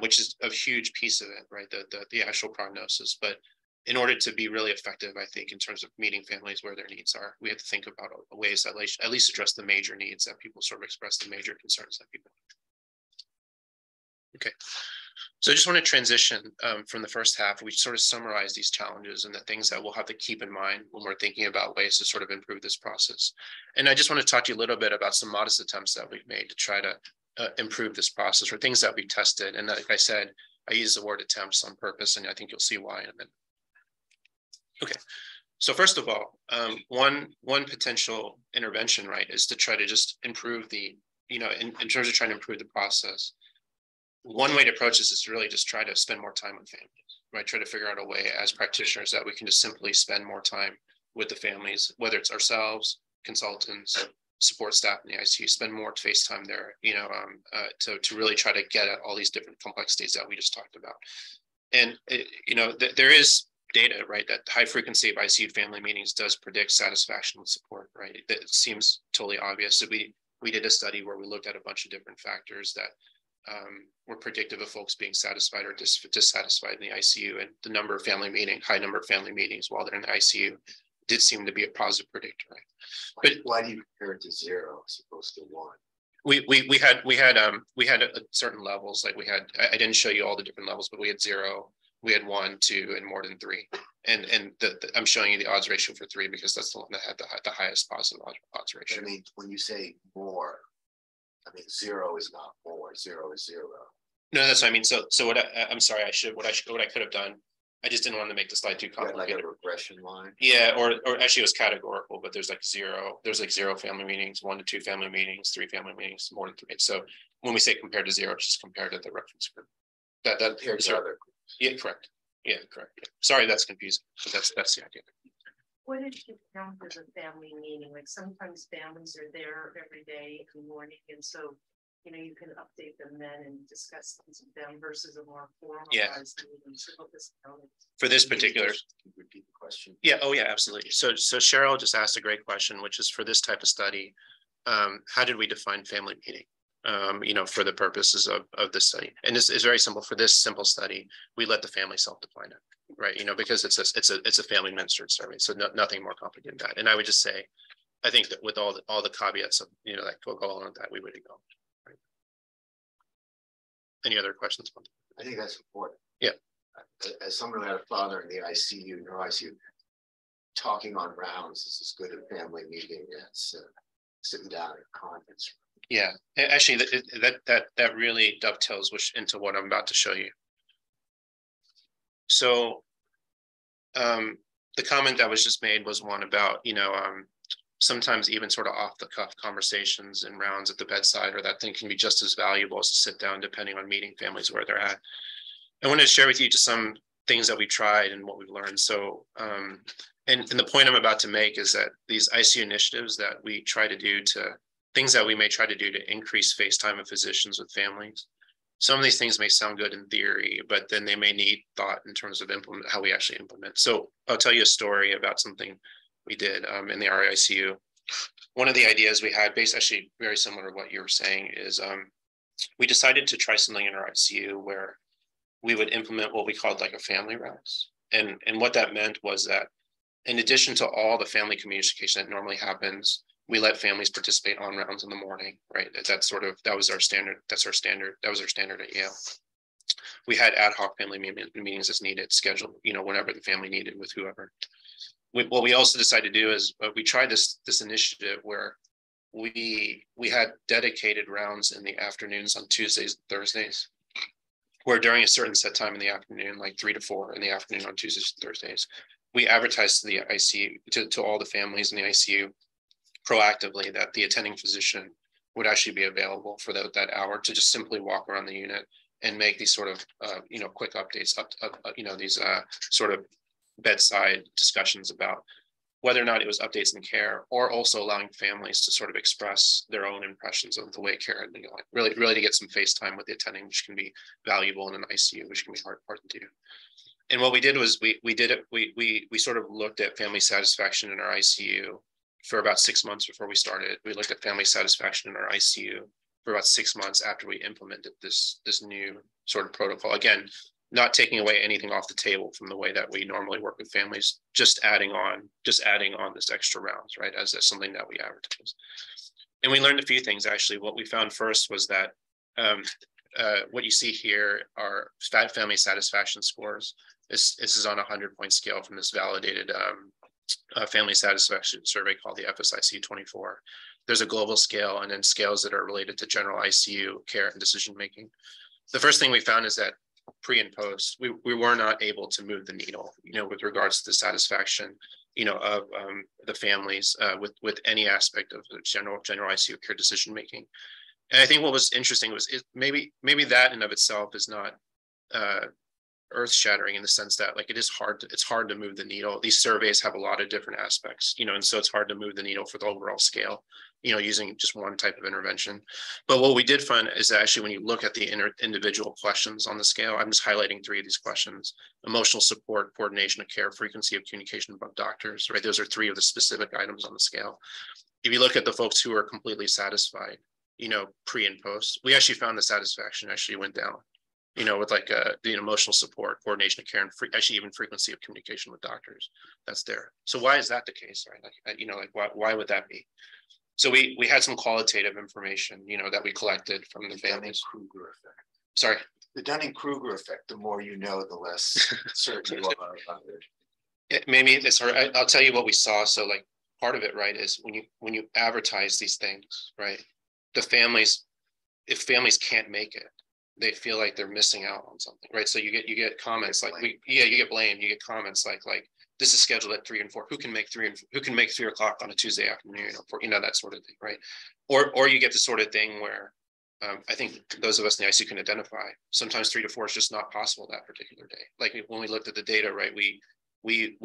which is a huge piece of it, right, the actual prognosis. But in order to be really effective, I think, in terms of meeting families where their needs are, we have to think about ways that at least address the major needs that people sort of express, the major concerns that people have. Okay, so I just want to transition from the first half. We sort of summarize these challenges and the things that we'll have to keep in mind when we're thinking about ways to sort of improve this process. And I just want to talk to you a little bit about some modest attempts that we've made to try to improve this process, or things that we tested. And like I said, I use the word attempts on purpose, and I think you'll see why in a minute. Okay, so first of all, one potential intervention, right, is to try to just improve the, in terms of trying to improve the process. One way to approach this is to really just try to spend more time with families, right? Try to figure out a way as practitioners that we can just simply spend more time with the families, whether it's ourselves, consultants, support staff in the ICU, spend more face time there, to really try to get at all these different complexities that we just talked about. And, there is data, right, that high frequency of ICU family meetings does predict satisfaction with support, right? That seems totally obvious. So we did a study where we looked at a bunch of different factors that were predictive of folks being satisfied or dissatisfied in the ICU, and the number of high number of family meetings while they're in the ICU did seem to be a positive predictor. Right? But why do you compare it to 0 as opposed to 1? We had certain levels. Like I didn't show you all the different levels, but we had 0, we had 1, 2, and more than 3. And I'm showing you the odds ratio for 3 because that's the one that had the highest positive odds ratio. I mean, when you say more, 0 is not more. 0 is 0. No, that's what I mean. So what I'm sorry, what I could have done, I just didn't want to make the slide too complicated. Like a regression line. Yeah, or actually it was categorical, but there's like 0. There's like 0 family meetings, 1 to 2 family meetings, 3 family meetings, more than 3. So when we say compared to 0, it's just compared to the reference group. That compared to other groups. Yeah, correct. Yeah, correct. Yeah. Sorry, that's confusing, but that's the idea. What did you count as a family meeting? Like sometimes families are there every day in the morning, and so you can update them then and discuss things with them versus a more formalized meeting. So what this counted. For this particular, repeat the question. Yeah. Oh, yeah, absolutely. So Cheryl just asked a great question, which is for this type of study, how did we define family meeting? For the purposes of this study, and this is very simple. For this simple study, we let the family self-define it, right? Because it's a family administered survey, so nothing more complicated than that. And I would just say, I think that with all the caveats of that go along with that, we would go. Right? Any other questions? I think that's important. Yeah. As someone who had a father in the ICU, neuro-ICU, talking on rounds is as good a family meeting as sitting down in a conference room. Yeah, actually, that really dovetails into what I'm about to show you. So, the comment that was just made was one about sometimes even sort of off the cuff conversations and rounds at the bedside, or that thing can be just as valuable as a sit down, depending on meeting families where they're at. I want to share with you just some things that we tried and what we've learned. So, and the point I'm about to make is that these ICU initiatives that we try to do things that we may try to do to increase face time of physicians with families. Some of these things may sound good in theory, but then they may need thought in terms of how we actually implement. So I'll tell you a story about something we did in the RICU. One of the ideas we had, based actually very similar to what you were saying, is we decided to try something in our ICU where we would implement what we called like a family rounds. And what that meant was that in addition to all the family communication that normally happens, we let families participate on rounds in the morning, right? That was our standard at Yale. We had ad hoc family meetings as needed, scheduled, whenever the family needed with whoever. What we also decided to do is we tried this initiative where we had dedicated rounds in the afternoons on Tuesdays and Thursdays, where during a certain set time in the afternoon, like 3 to 4 in the afternoon on Tuesdays and Thursdays, we advertised to the ICU, to all the families in the ICU, proactively, that the attending physician would actually be available for that hour to just simply walk around the unit and make these sort of quick updates, these sort of bedside discussions about whether or not it was updates in care, or also allowing families to sort of express their own impressions of the way care had been going, really to get some face time with the attending, which can be valuable in an ICU, which can be hard to do. And what we did was we sort of looked at family satisfaction in our ICU for about 6 months before we started. We looked at family satisfaction in our ICU for about 6 months after we implemented this new sort of protocol. Again, not taking away anything off the table from the way that we normally work with families, just adding on this extra rounds, right, as something that we advertise. And we learned a few things, actually. What we found first was that what you see here are family satisfaction scores. This is on a 100-point scale from this validated family satisfaction survey called the FSIC 24. There's a global scale and then scales that are related to general ICU care and decision making. The first thing we found is that pre and post, we were not able to move the needle, with regards to the satisfaction, of the families with any aspect of the general ICU care decision making. And I think what was interesting was maybe that in of itself is not earth shattering in the sense that like it's hard to move the needle. These surveys have a lot of different aspects, and so it's hard to move the needle for the overall scale, using just one type of intervention. But what we did find is that actually when you look at the individual questions on the scale, I'm just highlighting 3 of these questions: emotional support, coordination of care, frequency of communication above doctors, right? Those are 3 of the specific items on the scale. If you look at the folks who are completely satisfied, pre and post, we actually found the satisfaction actually went down, with like the emotional support, coordination of care, and actually even frequency of communication with doctors. That's there. So why is that the case, right? Like, why would that be? So we had some qualitative information, that we collected from the families. Dunning-Kruger effect. Sorry. The Dunning-Kruger effect. The more you know, the less certain you are about it. Maybe it's hard. I'll tell you what we saw. So like part of it, right, is when you advertise these things, right, the families, if families can't make it, they feel like they're missing out on something, right? So you get comments like you get blamed. You get comments like this is scheduled at 3 and 4. Who can make 3 o'clock on a Tuesday afternoon? Or that sort of thing, right? Or you get the sort of thing where I think those of us in the ICU can identify. Sometimes 3 to 4 is just not possible that particular day. Like when we looked at the data, right? We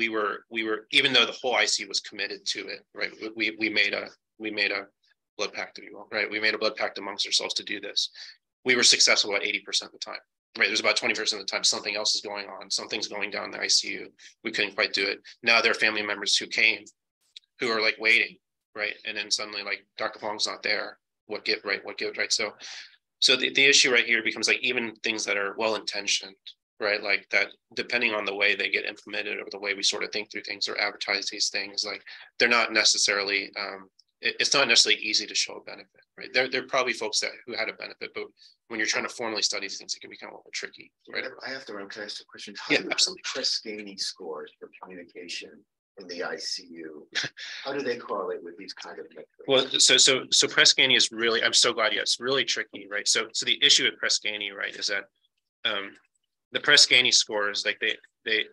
were even though the whole ICU was committed to it, right? We made a blood pact, if you will, right? We made a blood pact amongst ourselves to do this. We were successful about 80% of the time, right? There's about 20% of the time something else is going on, something's going down in the ICU. We couldn't quite do it. Now there are family members who came, who are like waiting, right? And then suddenly like Dr. Hwang's not there. What give, right? So the issue right here becomes like even things that are well-intentioned, right? Like that, depending on the way they get implemented or the way we sort of think through things or advertise these things, like they're not necessarily, it's not necessarily easy to show a benefit, right? There are probably folks who had a benefit, but when you're trying to formally study these things, it can become a little tricky, right? I have to can I ask a question? Yeah, absolutely. Press-Ganey scores for communication in the ICU, how do they correlate with these kind of metrics? Well, so Press-Ganey is really, I'm so glad, it's really tricky, right? So the issue with Press-Ganey, right, is that the Press-Ganey scores, like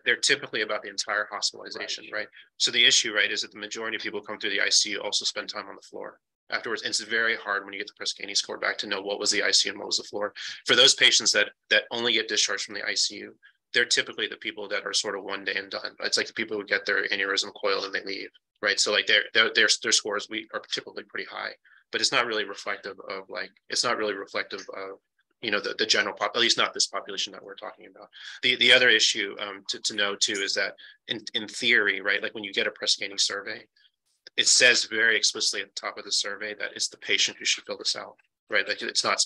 they're typically about the entire hospitalization, right? So the issue, right, is that the majority of people who come through the ICU also spend time on the floor afterwards. And it's very hard when you get the Press-Ganey score back to know what was the ICU and what was the floor. For those patients that only get discharged from the ICU, they're typically the people that are sort of one day and done. It's like the people who get their aneurysm coiled and they leave, right? So like their scores are typically pretty high, but it's not really reflective of the general pop, at least not this population that we're talking about. The other issue to know too is that in theory, right, like when you get a Press-Ganey survey, it says very explicitly at the top of the survey that it's the patient who should fill this out, right? Like it's not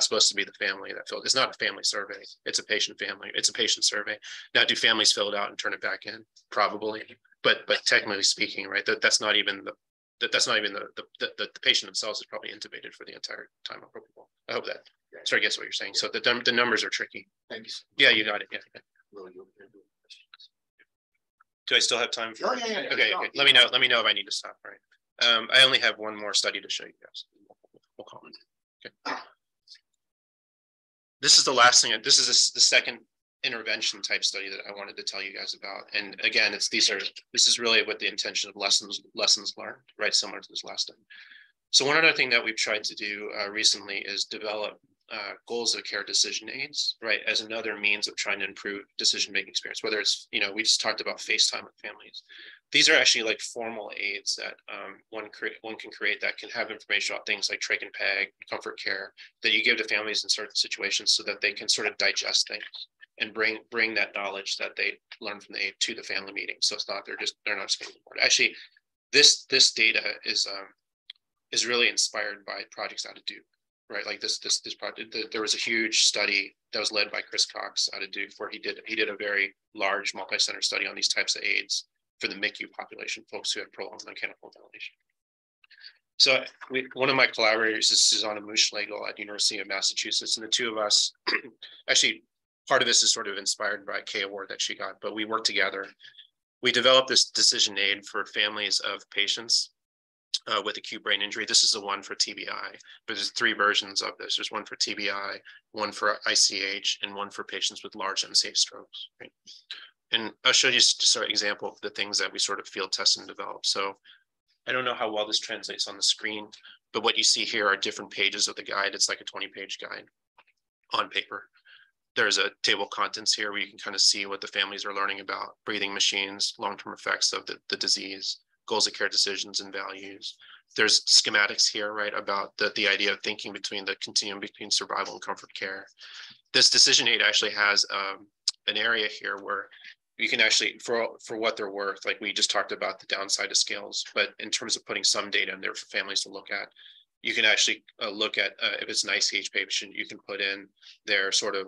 supposed to be the family that filled. It's not a family survey. It's a patient survey. Now, do families fill it out and turn it back in? Probably, but technically speaking, right, that's not even the patient themselves is probably intubated for the entire time of propofol. I hope that. Sorry, I guess what you're saying. So the numbers are tricky. Thank you. Yeah, you got it. Yeah. Do I still have time for? Oh, yeah. Okay. Let me know if I need to stop. All right. I only have one more study to show you guys. We'll call it. Okay. This is the last thing. This is the second intervention type study that I wanted to tell you guys about. And again, this is really with the intention of lessons learned, right? Similar to this last time. So one other thing that we've tried to do recently is develop goals of care decision aids, right, as another means of trying to improve decision-making experience, whether it's, we just talked about FaceTime with families. These are actually like formal aids that one can create that can have information about things like trach and peg, comfort care, that you give to families in certain situations so that they can sort of digest things and bring that knowledge that they learn from the aid to the family meeting. So it's not, they're not just getting bored. Actually, this data is really inspired by projects out of Duke. Right, like this project. There was a huge study that was led by Chris Cox out of Duke, where he did a very large multi-center study on these types of aids for the MICU population, folks who had prolonged mechanical ventilation. So one of my collaborators is Susanna Muschlegel at University of Massachusetts, and the two of us, actually, part of this is sort of inspired by a K award that she got, but we worked together. We developed this decision aid for families of patients with acute brain injury. This is the one for TBI, but there's 3 versions of this. There's one for TBI, one for ICH, and one for patients with large unsafe strokes. Right? And I'll show you just an example of the things that we sort of field test and develop. So I don't know how well this translates on the screen, but what you see here are different pages of the guide. It's like a 20-page guide on paper. There's a table of contents here where you can kind of see what the families are learning about breathing machines, long-term effects of the disease, goals of care decisions and values. There's schematics here, right, about the idea of thinking between the continuum between survival and comfort care. This decision aid actually has an area here where you can actually, for what they're worth, like we just talked about the downside of scales, but in terms of putting some data in there for families to look at, you can actually look at, if it's an ICH patient, you can put in their sort of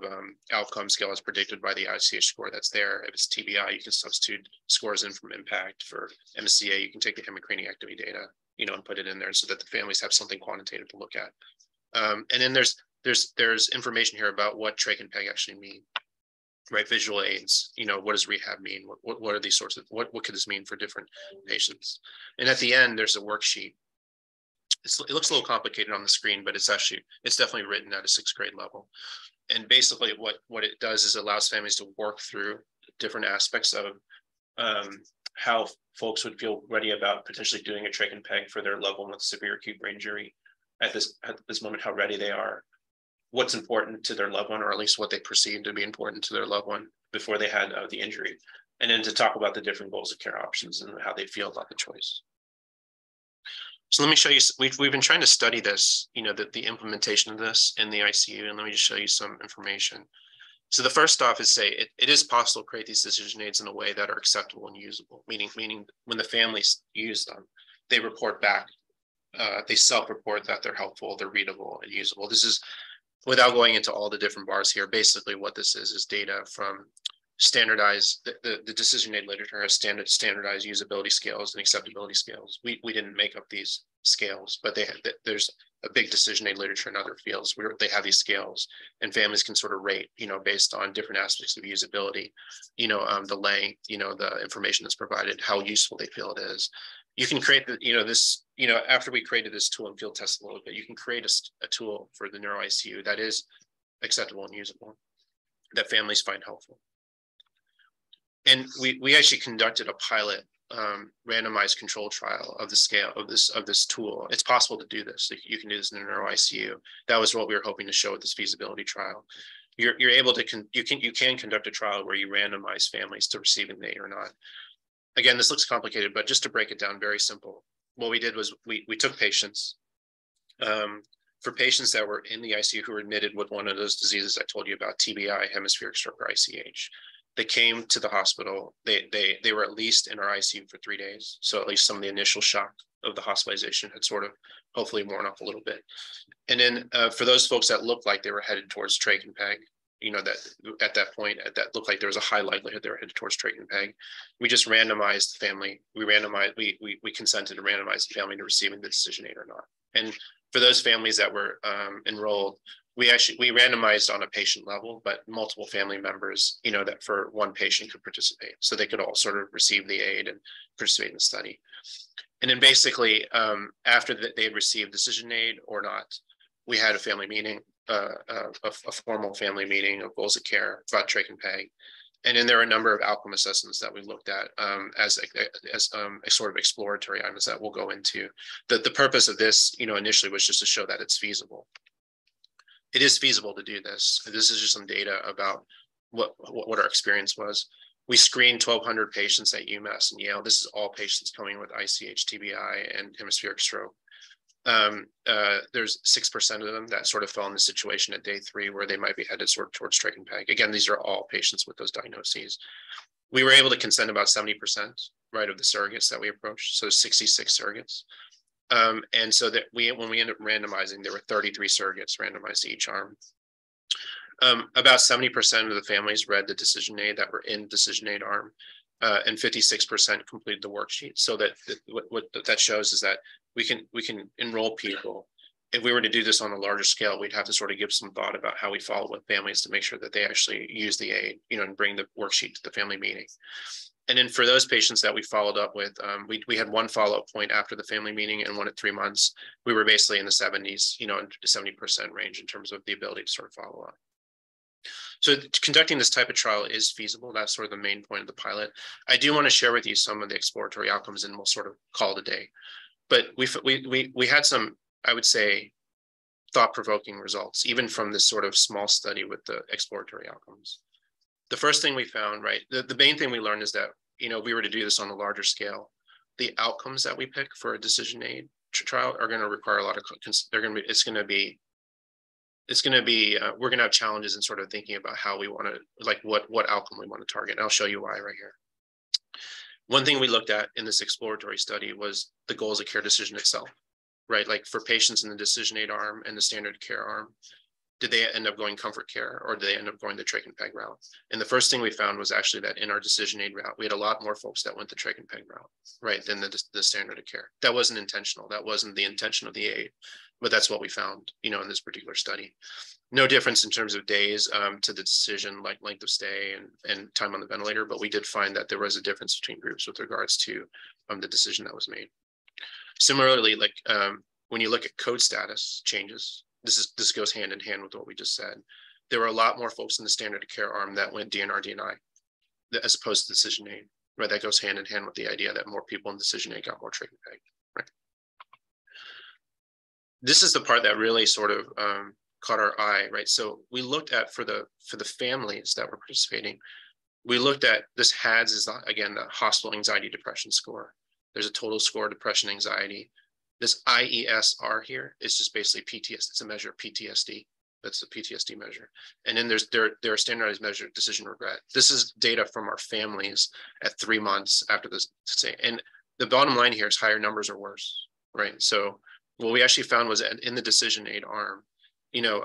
outcome scale as predicted by the ICH score that's there. If it's TBI, you can substitute scores in from impact. For MSCA, you can take the hemocranial activity data, you know, and put it in there so that the families have something quantitative to look at. And then there's information here about what trach and peg actually mean, right? Visual aids, you know, what does rehab mean? What are these sorts of, what could this mean for different patients? And at the end, there's a worksheet. It looks a little complicated on the screen, but it's definitely written at a 6th grade level. And basically what it does is allows families to work through different aspects of how folks would feel ready about potentially doing a trach and peg for their loved one with severe acute brain injury at this moment, how ready they are, what's important to their loved one, or at least what they perceive to be important to their loved one before they had the injury. And then to talk about the different goals of care options and how they feel about the choice. So let me show you, we've been trying to study this, you know, the implementation of this in the ICU, and let me just show you some information. So the first off is say it is possible to create these decision aids in a way that are acceptable and usable, meaning when the families use them, they report back, they self-report that they're helpful, they're readable and usable. This is, without going into all the different bars here, basically what this is data from standardized, the decision aid literature has standardized usability scales and acceptability scales. We didn't make up these scales, but there's a big decision aid literature in other fields where they have these scales, and families can sort of rate, you know, based on different aspects of usability, you know, the length, you know, the information that's provided, how useful they feel it is. You can create this, you know, after we created this tool and field test a little bit, you can create a tool for the neuro ICU that is acceptable and usable, that families find helpful. And we actually conducted a pilot randomized control trial of the scale of this tool. It's possible to do this. You can do this in a neuro ICU. That was what we were hoping to show with this feasibility trial. You're able to you can conduct a trial where you randomize families to receiving the aid or not. Again, this looks complicated, but just to break it down, very simple. What we did was we took patients. For patients that were in the ICU who were admitted with one of those diseases I told you about, TBI, hemispheric stroke, or ICH. They came to the hospital. They were at least in our ICU for 3 days. So at least some of the initial shock of the hospitalization had sort of hopefully worn off a little bit. And then for those folks that looked like they were headed towards trach and peg, you know, that at that point, that looked like there was a high likelihood they were headed towards trach and peg, we just randomized the family. We consented to randomize the family to receiving the decision aid or not. And for those families that were enrolled, we randomized on a patient level, but multiple family members, you know, that for one patient could participate. So they could all sort of receive the aid and participate in the study. And then basically, after they had received decision aid or not, we had a family meeting, a formal family meeting of goals of care about trach and peg. And then there are a number of outcome assessments that we looked at as a sort of exploratory items that we'll go into. The purpose of this, you know, initially was just to show that it's feasible. It is feasible to do this. This is just some data about what our experience was. We screened 1,200 patients at UMass and Yale. This is all patients coming with ICH, TBI, and hemispheric stroke. There's 6% of them that sort of fell in the situation at day 3 where they might be headed sort of towards trach and peg. Again, these are all patients with those diagnoses. We were able to consent about 70%, right, of the surrogates that we approached. So 66 surrogates. And so that when we ended up randomizing, there were 33 surrogates randomized to each arm. About 70% of the families read the decision aid that were in decision aid arm, and 56% completed the worksheet. So that what that shows is that we can enroll people. If we were to do this on a larger scale, we'd have to sort of give some thought about how we follow with families to make sure that they actually use the aid, you know, and bring the worksheet to the family meeting. And then for those patients that we followed up with, we had one follow-up point after the family meeting and one at 3 months. We were basically in the 70s, you know, into the 70% range in terms of the ability to sort of follow up. So conducting this type of trial is feasible. That's sort of the main point of the pilot. I do want to share with you some of the exploratory outcomes, and we'll sort of call it a day. But we had some, I would say, thought-provoking results, even from this sort of small study with the exploratory outcomes. The first thing we found, right, the main thing we learned is that, you know, if we were to do this on a larger scale, the outcomes that we pick for a decision aid trial are going to require a lot of, we're going to have challenges in sort of thinking about how we want to, like what outcome we want to target. And I'll show you why right here. One thing we looked at in this exploratory study was the goals of care decision itself, right? Like for patients in the decision aid arm and the standard care arm, did they end up going comfort care or did they end up going the trach and peg route? And the first thing we found was actually that in our decision aid route, we had a lot more folks that went the trach and peg route, right, than the standard of care. That wasn't intentional. That wasn't the intention of the aid, but that's what we found, you know, in this particular study. No difference in terms of days to the decision, like length of stay and time on the ventilator, but we did find that there was a difference between groups with regards to the decision that was made. Similarly, like when you look at code status changes, this goes hand in hand with what we just said. There were a lot more folks in the standard of care arm that went DNR, DNI, as opposed to decision aid, right? That goes hand in hand with the idea that more people in decision aid got more trach and peg, right? This is the part that really sort of caught our eye, right? So we looked at for the families that were participating, we looked at this HADS is again the hospital anxiety depression score. There's a total score of depression anxiety. This IESR here is just basically PTSD. It's a measure of PTSD. That's the PTSD measure. And then there are standardized measure of decision regret. This is data from our families at 3 months after this. And the bottom line here is higher numbers are worse, right? So what we actually found was in the decision aid arm, you know,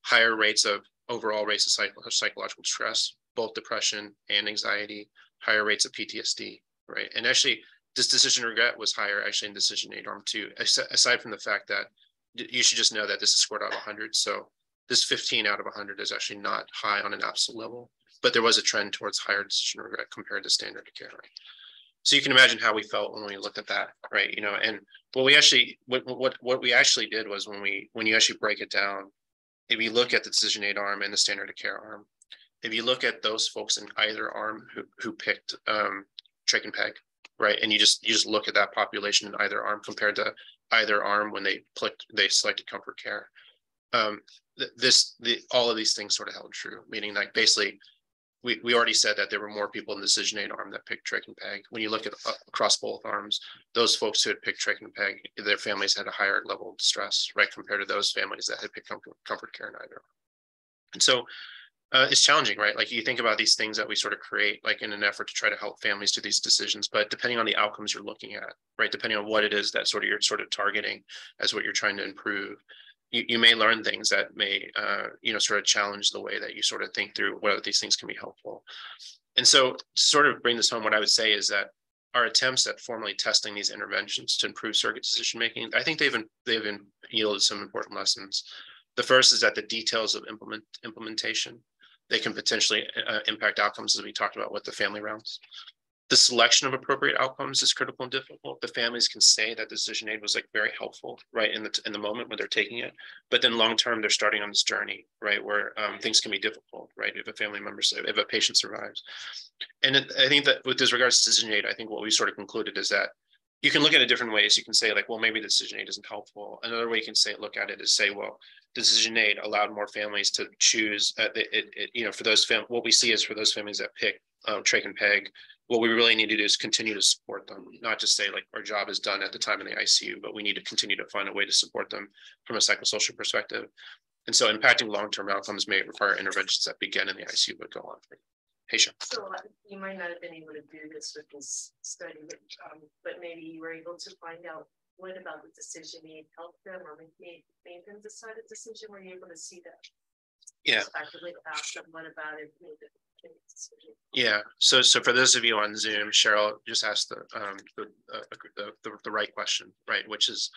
higher rates of overall rates of psychological stress, both depression and anxiety, higher rates of PTSD, right? And actually, this decision regret was higher actually in decision aid arm too, aside from the fact that you should just know that this is scored out of 100. So this 15 out of 100 is actually not high on an absolute level, but there was a trend towards higher decision regret compared to standard of care, right? So you can imagine how we felt when we looked at that, right? You know, and what we actually did was when you actually break it down, if you look at the decision aid arm and the standard of care arm, if you look at those folks in either arm who picked trach and peg, right, and you just look at that population in either arm compared to either arm when they selected comfort care, all of these things sort of held true, meaning like basically we already said that there were more people in the decision aid arm that picked trach and peg. When you look at across both arms, those folks who had picked trach and peg, their families had a higher level of stress, right, compared to those families that had picked comfort care in either arm. And so it's challenging, right? Like you think about these things that we sort of create like in an effort to try to help families do these decisions, but depending on the outcomes you're looking at, right, depending on what it is that you're sort of targeting as what you're trying to improve, you may learn things that may, you know, sort of challenge the way that you sort of think through whether these things can be helpful. And so to sort of bring this home, what I would say is that our attempts at formally testing these interventions to improve surrogate decision-making, I think they've yielded some important lessons. The first is that the details of implementation, they can potentially impact outcomes, as we talked about with the family rounds. The selection of appropriate outcomes is critical and difficult. The families can say that decision aid was like very helpful, right, in the moment when they're taking it, but then long term they're starting on this journey, right, where things can be difficult, right, if a patient survives. And I think that with this regards to decision aid, I think what we sort of concluded is that you can look at it different ways. You can say like, well, maybe the decision aid isn't helpful. Another way you can look at it is say, well, decision aid allowed more families to choose. You know, for those what we see is for those families that pick trach and peg, what we really need to do is continue to support them, not just say like our job is done at the time in the ICU, but we need to continue to find a way to support them from a psychosocial perspective. And so impacting long-term outcomes may require interventions that begin in the ICU but go on. Hey, Sean. So you might not have been able to do this with this study, but maybe you were able to find out what about the decision aid helped them or made them decide a decision. Were you able to see that? Yeah. Speculate about them. What about it? Yeah. So for those of you on Zoom, Cheryl just asked the right question, right? Which is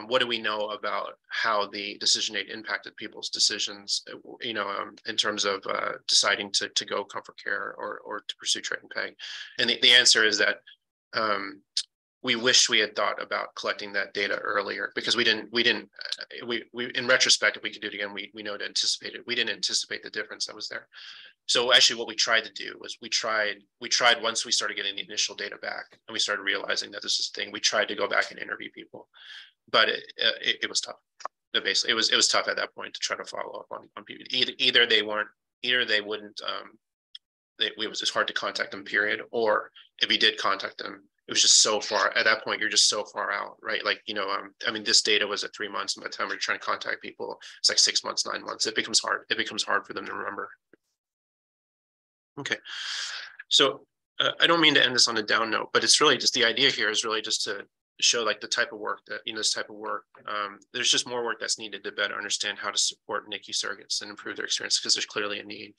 what do we know about how the decision aid impacted people's decisions, in terms of deciding to go comfort care or to pursue trach and peg? And the answer is that we wish we had thought about collecting that data earlier, because we in retrospect, if we could do it again, we know to anticipate it. We didn't anticipate the difference that was there. So actually what we tried to do was we tried once we started getting the initial data back and we started realizing that this is a thing, we tried to go back and interview people, but it was tough. Basically, it was tough at that point to try to follow up on people. Either they wouldn't, it was just hard to contact them, period. Or if you did contact them, it was just so far, at that point, you're just so far out, right? Like, I mean, this data was at 3 months, and by the time we're trying to contact people, it's like 6 months, 9 months. It becomes hard. It becomes hard for them to remember. Okay. So I don't mean to end this on a down note, but it's really just, the idea here is really just to show like the type of work that, this type of work, there's just more work that's needed to better understand how to support NICU surrogates and improve their experience, because there's clearly a need.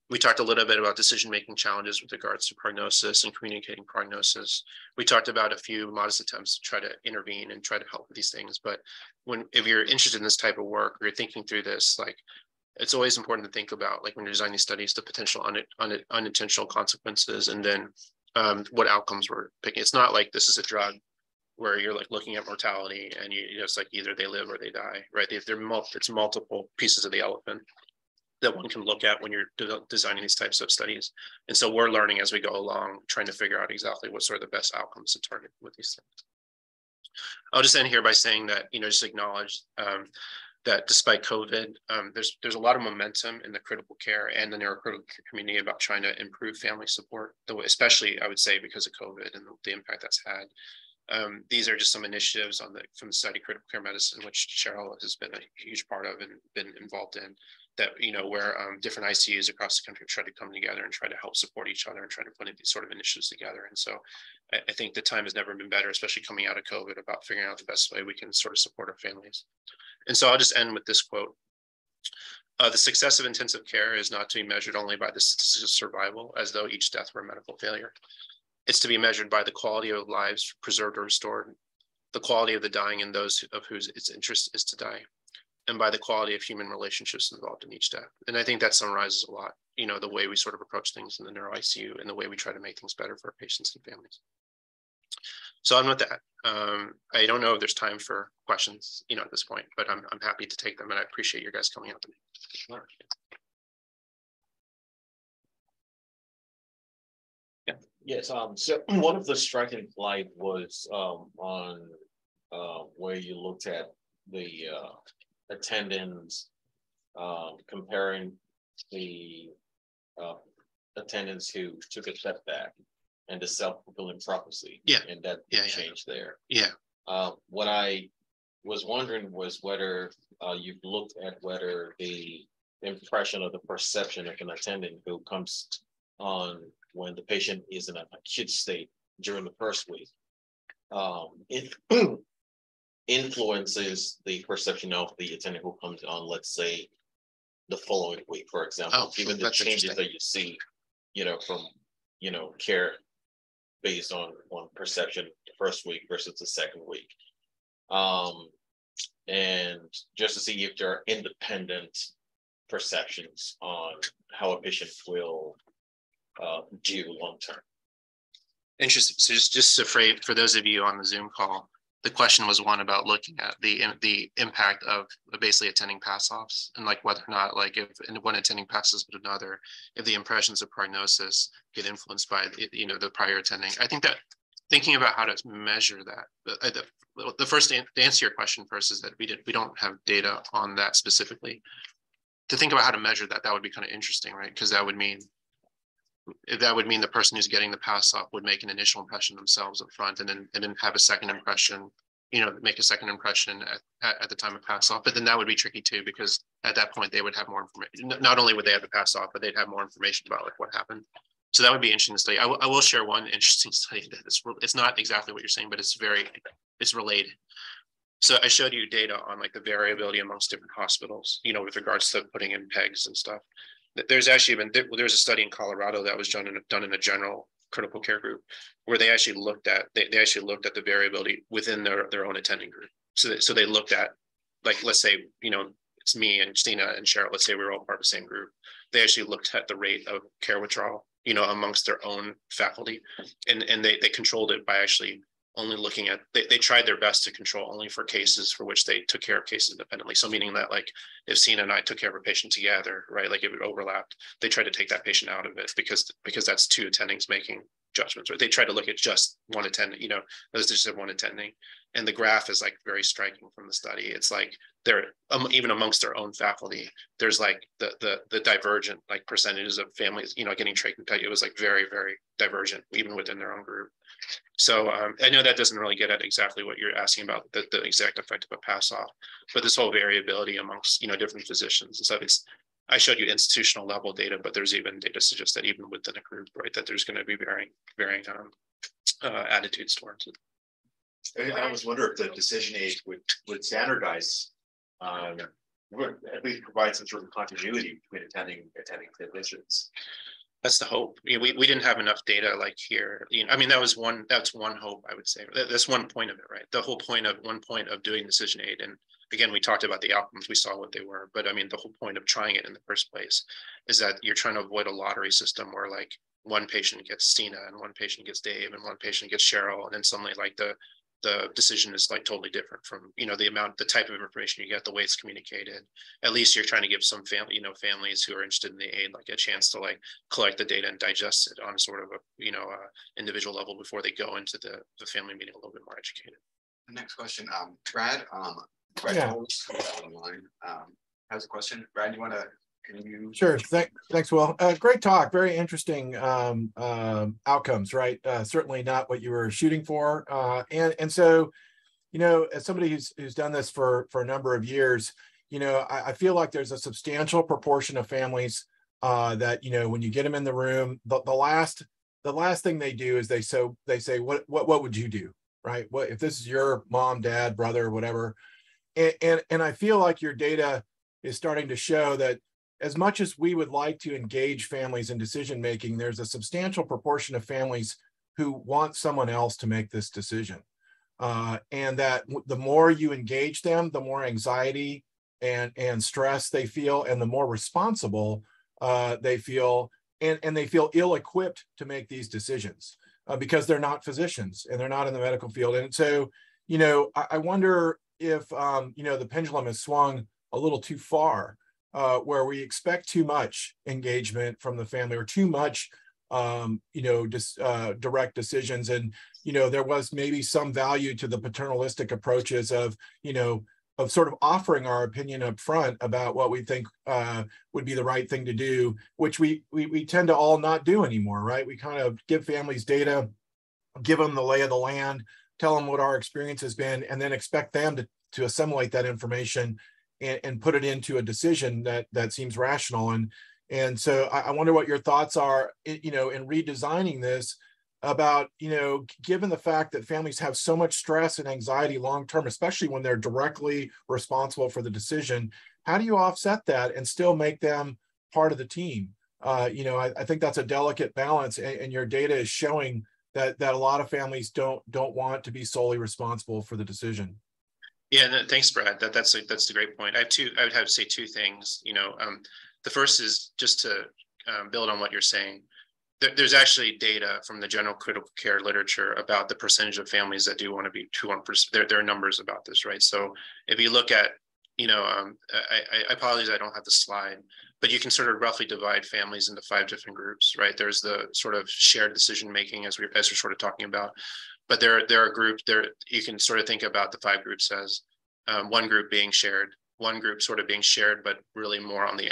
We talked a little bit about decision-making challenges with regards to prognosis and communicating prognosis. We talked about a few modest attempts to try to intervene and try to help with these things. But if you're interested in this type of work, or you're thinking through this, like, it's always important to think about, like, when you're designing studies, the potential unintentional consequences, and then what outcomes we're picking. It's not like this is a drug where you're like looking at mortality and it's like either they live or they die, right? It's multiple pieces of the elephant that one can look at when you're designing these types of studies. And so we're learning as we go along, trying to figure out exactly what sort of the best outcomes to target with these things. I'll just end here by saying that, just acknowledge that despite COVID, there's a lot of momentum in the critical care and the neurocritical care community about trying to improve family support, especially, I would say, because of COVID and the impact that's had. These are just some initiatives from the Society of Critical Care Medicine, which Cheryl has been a huge part of and been involved in, that, where different ICUs across the country try to come together and try to help support each other and try to put these sort of initiatives together. And so I think the time has never been better, especially coming out of COVID, about figuring out the best way we can sort of support our families. And so I'll just end with this quote. The success of intensive care is not to be measured only by the statistics of survival, as though each death were a medical failure. It's to be measured by the quality of lives preserved or restored, the quality of the dying and those of whose its interest is to die, and by the quality of human relationships involved in each death. And I think that summarizes a lot, the way we sort of approach things in the neuro ICU and the way we try to make things better for our patients and families. So on with that. I don't know if there's time for questions, at this point, but I'm happy to take them, and I appreciate you guys coming out to me. Yes, so one of the striking slide was on where you looked at the attendance, comparing the attendants who took a step back and the self-fulfilling prophecy. Yeah. And that change there. Yeah. What I was wondering was whether you've looked at whether the impression or the perception of an attendant who comes on when the patient is in an acute state during the first week, it influences the perception of the attendant who comes on, let's say, the following week, for example, given the changes that you see, from, care based on perception the first week versus the second week. And just to see if there are independent perceptions on how a patient will do long term. Interesting. So just for those of you on the Zoom call, the question was one about looking at the impact of basically attending pass-offs, and like whether or not, like, if one attending passes with another, if the impressions of prognosis get influenced by the prior attending. I think that thinking about how to measure that, the first to answer your question first is that we don't have data on that specifically. To think about how to measure that would be kind of interesting, right? Because that would mean the person who's getting the pass off would make an initial impression themselves up front, and then have a second impression, make a second impression at the time of pass off. But then that would be tricky too, because at that point they would have more information. Not only would they have the pass off, but they'd have more information about like what happened. So that would be interesting to study. I will share one interesting study that it's not exactly what you're saying, but it's related. So I showed you data on like the variability amongst different hospitals, with regards to putting in pegs and stuff. There's a study in Colorado that was done in a general critical care group, where they actually looked at the variability within their own attending group. So they looked at, like, let's say, it's me and Stina and Cheryl, let's say we were all part of the same group. They actually looked at the rate of care withdrawal, amongst their own faculty. And they controlled it by actually only looking at, they tried their best to control only for cases for which they took care of cases independently. So meaning that, like, if Sina and I took care of a patient together, right, like if it overlapped, they tried to take that patient out of it because that's two attendings making judgments, right? They try to look at just one attending, those just have one attending. And the graph is like very striking from the study. It's like they're even amongst their own faculty, there's like the divergent like percentages of families, getting trach and peg. It was like very, very divergent even within their own group. So I know that doesn't really get at exactly what you're asking about, the exact effect of a pass off, but this whole variability amongst different physicians and stuff. I showed you institutional level data, but there's even data suggests that even within a group, right, that there's going to be varying attitudes towards it. I always wonder if the decision aid would standardize, would at least provide some sort of continuity between attending clinicians. That's the hope. We didn't have enough data like here. That's one hope, I would say. That's one point of it, right? The whole point of doing decision aid, and again, we talked about the outcomes, we saw what they were, but the whole point of trying it in the first place is that you're trying to avoid a lottery system where like one patient gets Stina and one patient gets Dave and one patient gets Cheryl, and then suddenly like the decision is like totally different from the type of information you get, the way it's communicated. At least you're trying to give some families who are interested in the aid like a chance to like collect the data and digest it on a sort of a individual level before they go into the family meeting a little bit more educated. The next question, Brad. Yeah. Online has a question. Brad, can you? Sure. Thanks, Will. Great talk. Very interesting outcomes, right? Certainly not what you were shooting for. And so, as somebody who's done this for a number of years, I feel like there's a substantial proportion of families that, when you get them in the room, the last thing they do is they say, what would you do, right? What if this is your mom, dad, brother, whatever? And I feel like your data is starting to show that as much as we would like to engage families in decision making, there's a substantial proportion of families who want someone else to make this decision. And that the more you engage them, the more anxiety and stress they feel, and the more responsible they feel, and they feel ill-equipped to make these decisions because they're not physicians and they're not in the medical field. And so, I wonder if, the pendulum has swung a little too far, where we expect too much engagement from the family or too much, direct decisions. And, there was maybe some value to the paternalistic approaches of sort of offering our opinion up front about what we think would be the right thing to do, which we tend to all not do anymore, right? We kind of give families data, give them the lay of the land, tell them what our experience has been, and then expect them to assimilate that information and put it into a decision that seems rational. And so I wonder what your thoughts are, in redesigning this about, given the fact that families have so much stress and anxiety long-term, especially when they're directly responsible for the decision, how do you offset that and still make them part of the team? I think that's a delicate balance, and your data is showing that a lot of families don't want to be solely responsible for the decision. Yeah, no, thanks, Brad. That's a great point. I would have to say two things. The first is just to build on what you're saying. There's actually data from the general critical care literature about the percentage of families that do want to be 2-1%. There are numbers about this, right? So if you look at, I apologize, I don't have the slide, but you can sort of roughly divide families into 5 different groups, right? There's the sort of shared decision making as we're sort of talking about. But there are groups there. You can sort of think about the 5 groups as one group being shared, one group sort of being shared, but really more on the,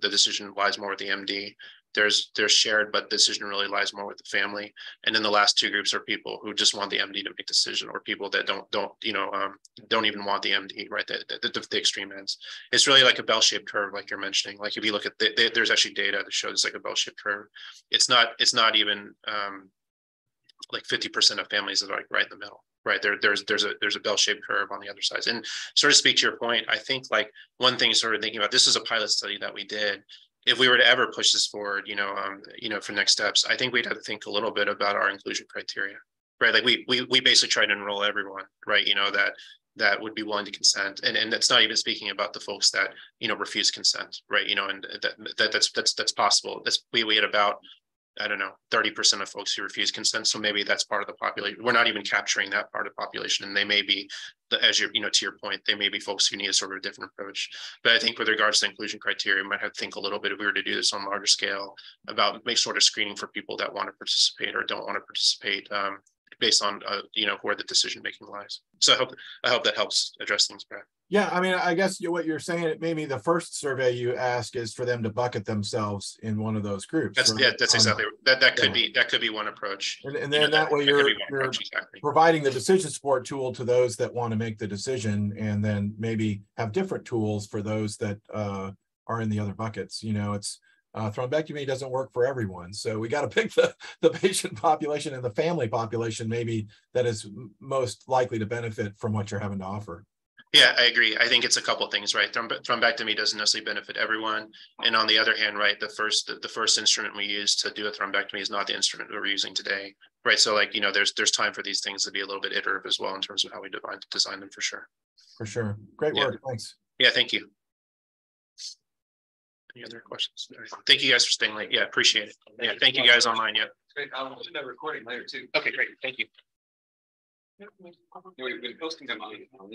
the decision lies more with the MD. There's shared, but the decision really lies more with the family. And then the last 2 groups are people who just want the MD to make decision, or people that don't even want the MD, right? The extreme ends. It's really like a bell-shaped curve, like you're mentioning. Like if you look at there's actually data that shows like a bell-shaped curve. It's not even like 50% of families are like right in the middle, right? There's a bell-shaped curve on the other side. And sort of speak to your point, I think like one thing sort of thinking about, this is a pilot study that we did. If we were to ever push this forward, for next steps, I think we'd have to think a little bit about our inclusion criteria, right? Like we basically try to enroll everyone, right? that would be willing to consent, and that's not even speaking about the folks that refuse consent, right? And that's possible. We had about, I don't know, 30% of folks who refuse consent. So maybe that's part of the population. We're not even capturing that part of the population. And they may be, as you to your point, they may be folks who need a sort of a different approach. But I think with regards to inclusion criteria, we might have to think a little bit, if we were to do this on a larger scale, about make sort of screening for people that want to participate or don't want to participate, based on where the decision making lies. So I hope that helps address things, Brad. Yeah, I mean, I guess what you're saying, maybe the first survey you ask is for them to bucket themselves in one of those groups. That's right? Yeah, that's exactly that could be one approach. And then that way you're exactly. providing the decision support tool to those that want to make the decision, and then maybe have different tools for those that are in the other buckets. It's thrombectomy doesn't work for everyone, so we got to pick the patient population and the family population maybe that is most likely to benefit from what you're having to offer. Yeah, I agree. I think it's a couple of things, right? Thrombectomy doesn't necessarily benefit everyone, and on the other hand, right, the first instrument we use to do a thrombectomy is not the instrument that we're using today, right? So, like, there's time for these things to be a little bit iterative as well in terms of how we design them, for sure. For sure. Great work. Thanks. Yeah, thank you. Any other questions? Right. Thank you guys for staying late. Yeah, appreciate it. Yeah, thank you guys online. Yeah. Great. I'll do that recording later too. Okay, great. Thank you. We've been posting them on